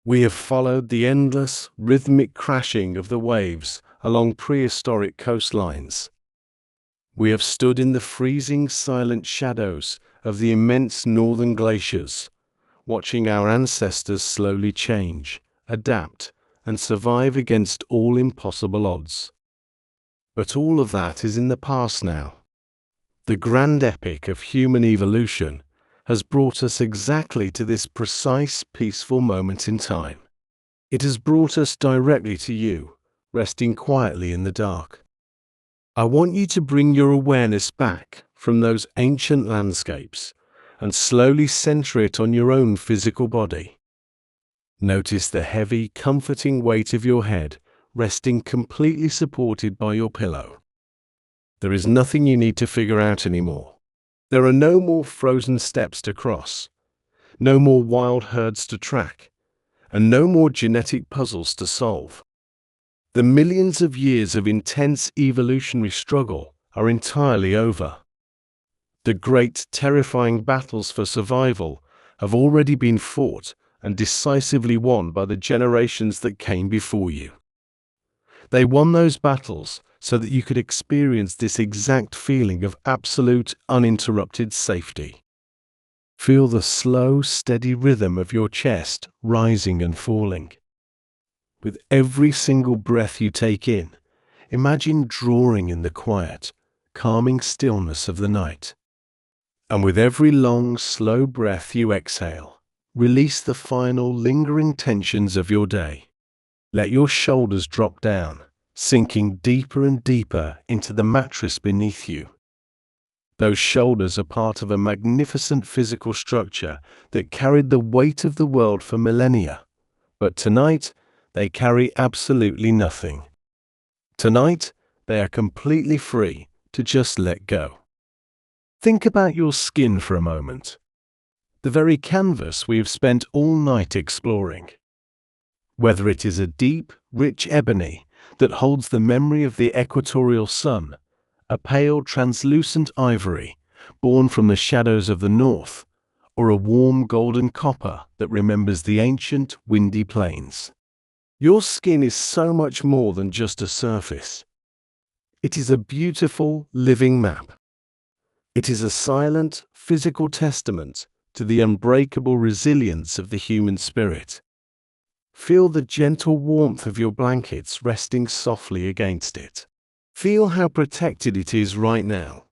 We have followed the endless, rhythmic crashing of the waves along prehistoric coastlines. We have stood in the freezing, silent shadows of the immense northern glaciers, watching our ancestors slowly change, adapt, and survive against all impossible odds. But all of that is in the past now. The grand epic of human evolution has brought us exactly to this precise, peaceful moment in time. It has brought us directly to you, resting quietly in the dark. I want you to bring your awareness back from those ancient landscapes and slowly center it on your own physical body. Notice the heavy, comforting weight of your head resting completely supported by your pillow. There is nothing you need to figure out anymore. There are no more frozen steps to cross, no more wild herds to track, and no more genetic puzzles to solve. The millions of years of intense evolutionary struggle are entirely over. The great, terrifying battles for survival have already been fought and decisively won by the generations that came before you. They won those battles so that you could experience this exact feeling of absolute, uninterrupted safety. Feel the slow, steady rhythm of your chest rising and falling. With every single breath you take in, imagine drawing in the quiet, calming stillness of the night. And with every long, slow breath you exhale, release the final, lingering tensions of your day. Let your shoulders drop down, sinking deeper and deeper into the mattress beneath you. Those shoulders are part of a magnificent physical structure that carried the weight of the world for millennia. But tonight, they carry absolutely nothing. Tonight, they are completely free to just let go. Think about your skin for a moment. The very canvas we have spent all night exploring. Whether it is a deep, rich ebony that holds the memory of the equatorial sun, a pale, translucent ivory born from the shadows of the north, or a warm golden copper that remembers the ancient, windy plains. Your skin is so much more than just a surface. It is a beautiful, living map. It is a silent, physical testament to the unbreakable resilience of the human spirit. Feel the gentle warmth of your blankets resting softly against it. Feel how protected it is right now.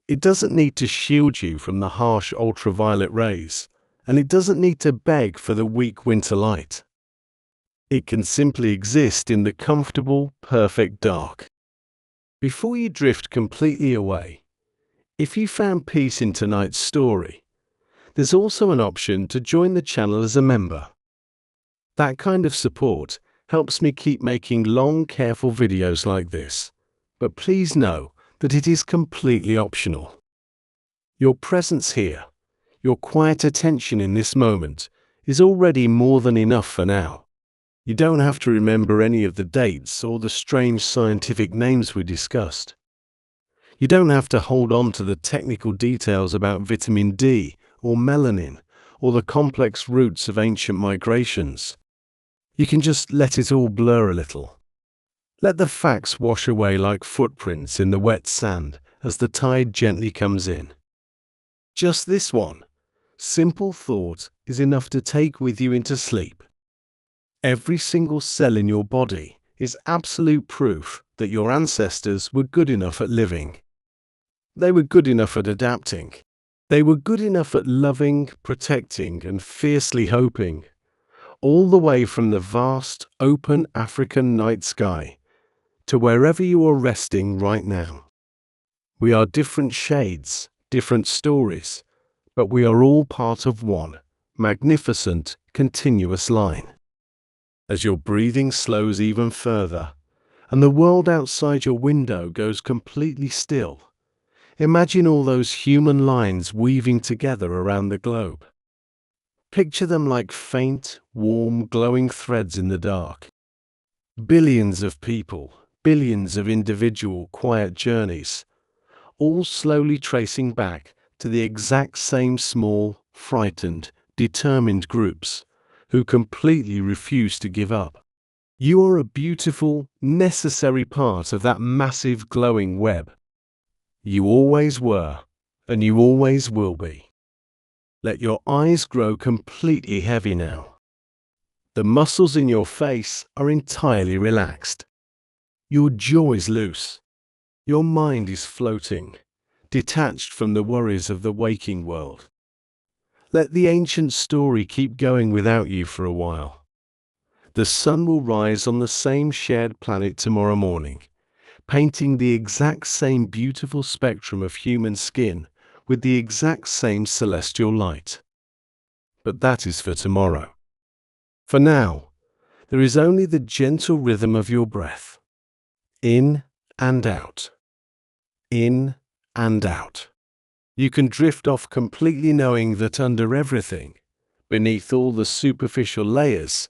It doesn't need to shield you from the harsh ultraviolet rays, and it doesn't need to beg for the weak winter light. It can simply exist in the comfortable, perfect dark. Before you drift completely away, if you found peace in tonight's story, there's also an option to join the channel as a member. That kind of support helps me keep making long, careful videos like this, but please know that it is completely optional. Your presence here, your quiet attention in this moment, is already more than enough for now. You don't have to remember any of the dates or the strange scientific names we discussed. You don't have to hold on to the technical details about vitamin D or melanin or the complex roots of ancient migrations. You can just let it all blur a little. Let the facts wash away like footprints in the wet sand as the tide gently comes in. Just this one simple thought is enough to take with you into sleep. Every single cell in your body is absolute proof that your ancestors were good enough at living. They were good enough at adapting. They were good enough at loving, protecting, and fiercely hoping, all the way from the vast, open African night sky to wherever you are resting right now. We are different shades, different stories, but we are all part of one magnificent, continuous line. As your breathing slows even further, and the world outside your window goes completely still, imagine all those human lines weaving together around the globe. Picture them like faint, warm, glowing threads in the dark. Billions of people, billions of individual, quiet journeys, all slowly tracing back to the exact same small, frightened, determined groups who completely refuse to give up. You are a beautiful, necessary part of that massive glowing web. You always were, and you always will be. Let your eyes grow completely heavy now. The muscles in your face are entirely relaxed. Your jaw is loose. Your mind is floating, detached from the worries of the waking world. Let the ancient story keep going without you for a while. The sun will rise on the same shared planet tomorrow morning, painting the exact same beautiful spectrum of human skin with the exact same celestial light. But that is for tomorrow. For now, there is only the gentle rhythm of your breath. In and out. In and out. You can drift off completely knowing that under everything, beneath all the superficial layers,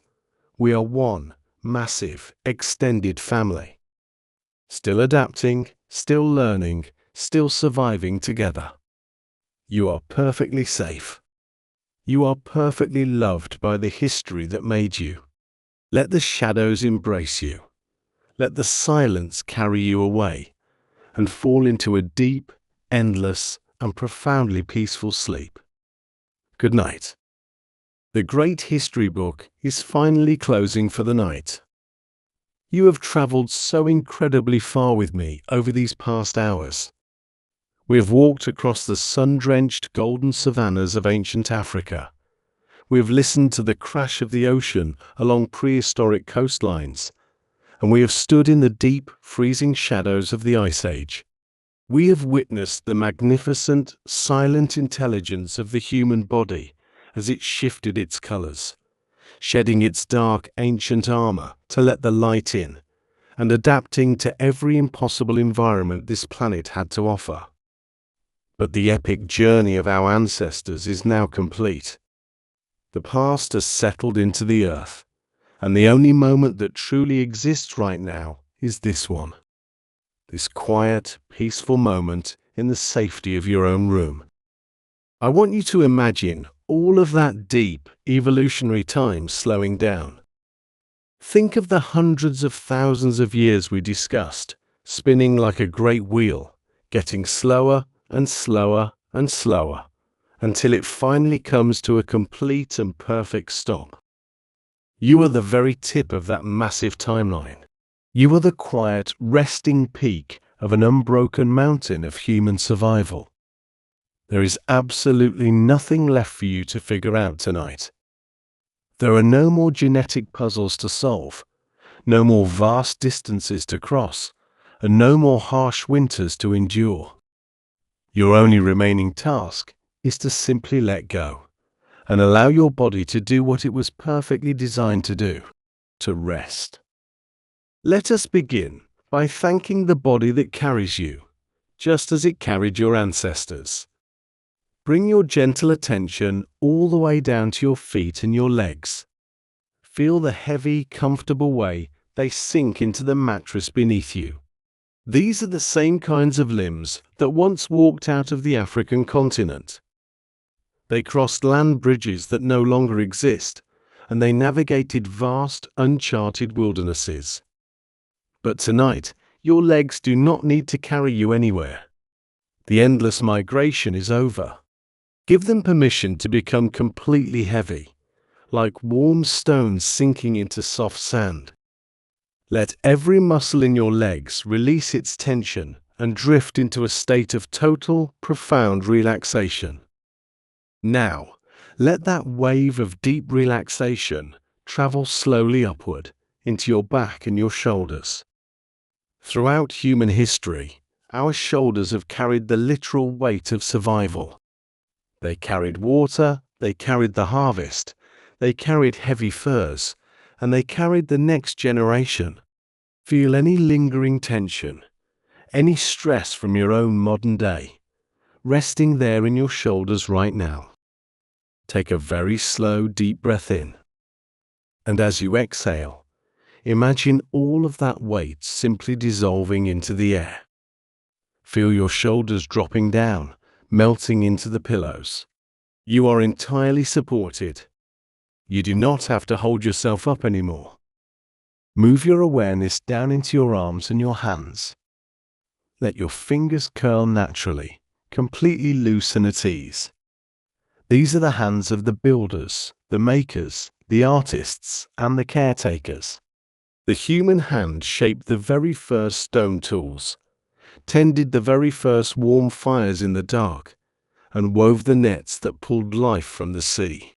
we are one massive, extended family. Still adapting, still learning, still surviving together. You are perfectly safe. You are perfectly loved by the history that made you. Let the shadows embrace you. Let the silence carry you away and fall into a deep, endless, and profoundly peaceful sleep. Good night. The great history book is finally closing for the night. You have traveled so incredibly far with me over these past hours. We have walked across the sun-drenched golden savannas of ancient Africa. We have listened to the crash of the ocean along prehistoric coastlines, and we have stood in the deep, freezing shadows of the Ice Age. We have witnessed the magnificent, silent intelligence of the human body as it shifted its colors, shedding its dark, ancient armor to let the light in, and adapting to every impossible environment this planet had to offer. But the epic journey of our ancestors is now complete. The past has settled into the earth, and the only moment that truly exists right now is this one. This quiet, peaceful moment in the safety of your own room. I want you to imagine all of that deep, evolutionary time slowing down. Think of the hundreds of thousands of years we discussed, spinning like a great wheel, getting slower and slower and slower, until it finally comes to a complete and perfect stop. You are the very tip of that massive timeline. You are the quiet, resting peak of an unbroken mountain of human survival. There is absolutely nothing left for you to figure out tonight. There are no more genetic puzzles to solve, no more vast distances to cross, and no more harsh winters to endure. Your only remaining task is to simply let go and allow your body to do what it was perfectly designed to do, to rest. Let us begin by thanking the body that carries you, just as it carried your ancestors. Bring your gentle attention all the way down to your feet and your legs. Feel the heavy, comfortable way they sink into the mattress beneath you. These are the same kinds of limbs that once walked out of the African continent. They crossed land bridges that no longer exist, and they navigated vast, uncharted wildernesses. But tonight, your legs do not need to carry you anywhere. The endless migration is over. Give them permission to become completely heavy, like warm stones sinking into soft sand. Let every muscle in your legs release its tension and drift into a state of total, profound relaxation. Now, let that wave of deep relaxation travel slowly upward into your back and your shoulders. Throughout human history, our shoulders have carried the literal weight of survival. They carried water, they carried the harvest, they carried heavy furs, and they carried the next generation. Feel any lingering tension, any stress from your own modern day, resting there in your shoulders right now. Take a very slow, deep breath in. And as you exhale, imagine all of that weight simply dissolving into the air. Feel your shoulders dropping down, melting into the pillows. You are entirely supported. You do not have to hold yourself up anymore. Move your awareness down into your arms and your hands. Let your fingers curl naturally, completely loose and at ease. These are the hands of the builders, the makers, the artists, and the caretakers. The human hand shaped the very first stone tools, tended the very first warm fires in the dark, and wove the nets that pulled life from the sea.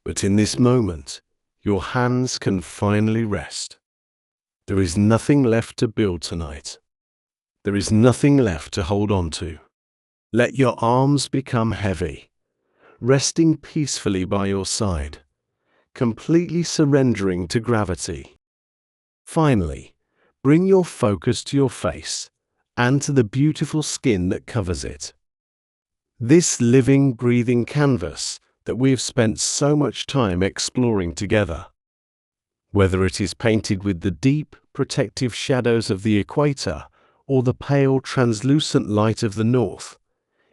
But in this moment, your hands can finally rest. There is nothing left to build tonight. There is nothing left to hold on to. Let your arms become heavy, resting peacefully by your side, completely surrendering to gravity. Finally, bring your focus to your face and to the beautiful skin that covers it. This living, breathing canvas that we have spent so much time exploring together. Whether it is painted with the deep, protective shadows of the equator or the pale, translucent light of the north,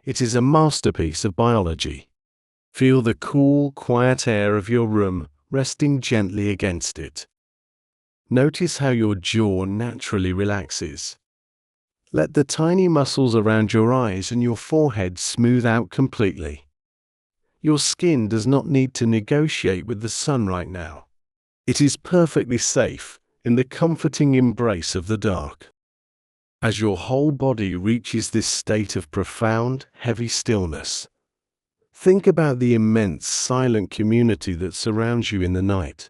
It is a masterpiece of biology. Feel the cool, quiet air of your room resting gently against it. Notice how your jaw naturally relaxes. Let the tiny muscles around your eyes and your forehead smooth out completely. Your skin does not need to negotiate with the sun right now. It is perfectly safe in the comforting embrace of the dark. As your whole body reaches this state of profound, heavy stillness, think about the immense silent community that surrounds you in the night.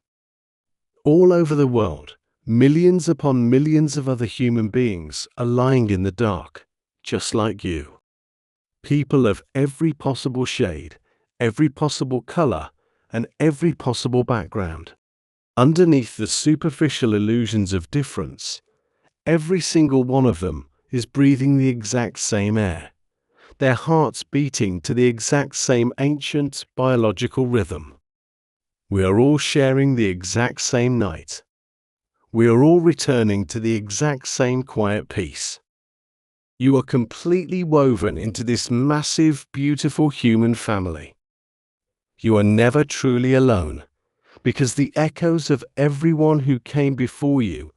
All over the world, millions upon millions of other human beings are lying in the dark, just like you. People of every possible shade, every possible color, and every possible background. Underneath the superficial illusions of difference, every single one of them is breathing the exact same air, their hearts beating to the exact same ancient biological rhythm. We are all sharing the exact same night. We are all returning to the exact same quiet peace. You are completely woven into this massive, beautiful human family. You are never truly alone, because the echoes of everyone who came before you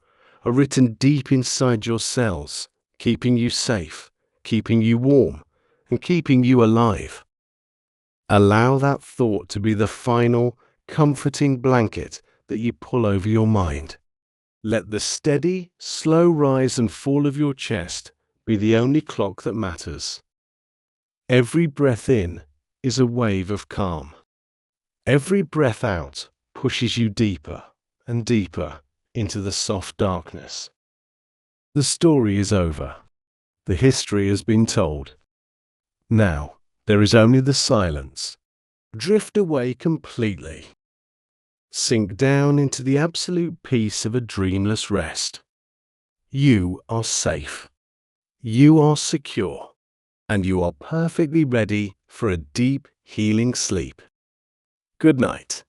are written deep inside your cells, keeping you safe, keeping you warm, and keeping you alive. Allow that thought to be the final, comforting blanket that you pull over your mind. Let the steady, slow rise and fall of your chest be the only clock that matters. Every breath in is a wave of calm. Every breath out pushes you deeper and deeper into the soft darkness. The story is over. The history has been told. Now, there is only the silence. Drift away completely. Sink down into the absolute peace of a dreamless rest. You are safe. You are secure. And you are perfectly ready for a deep, healing sleep. Good night.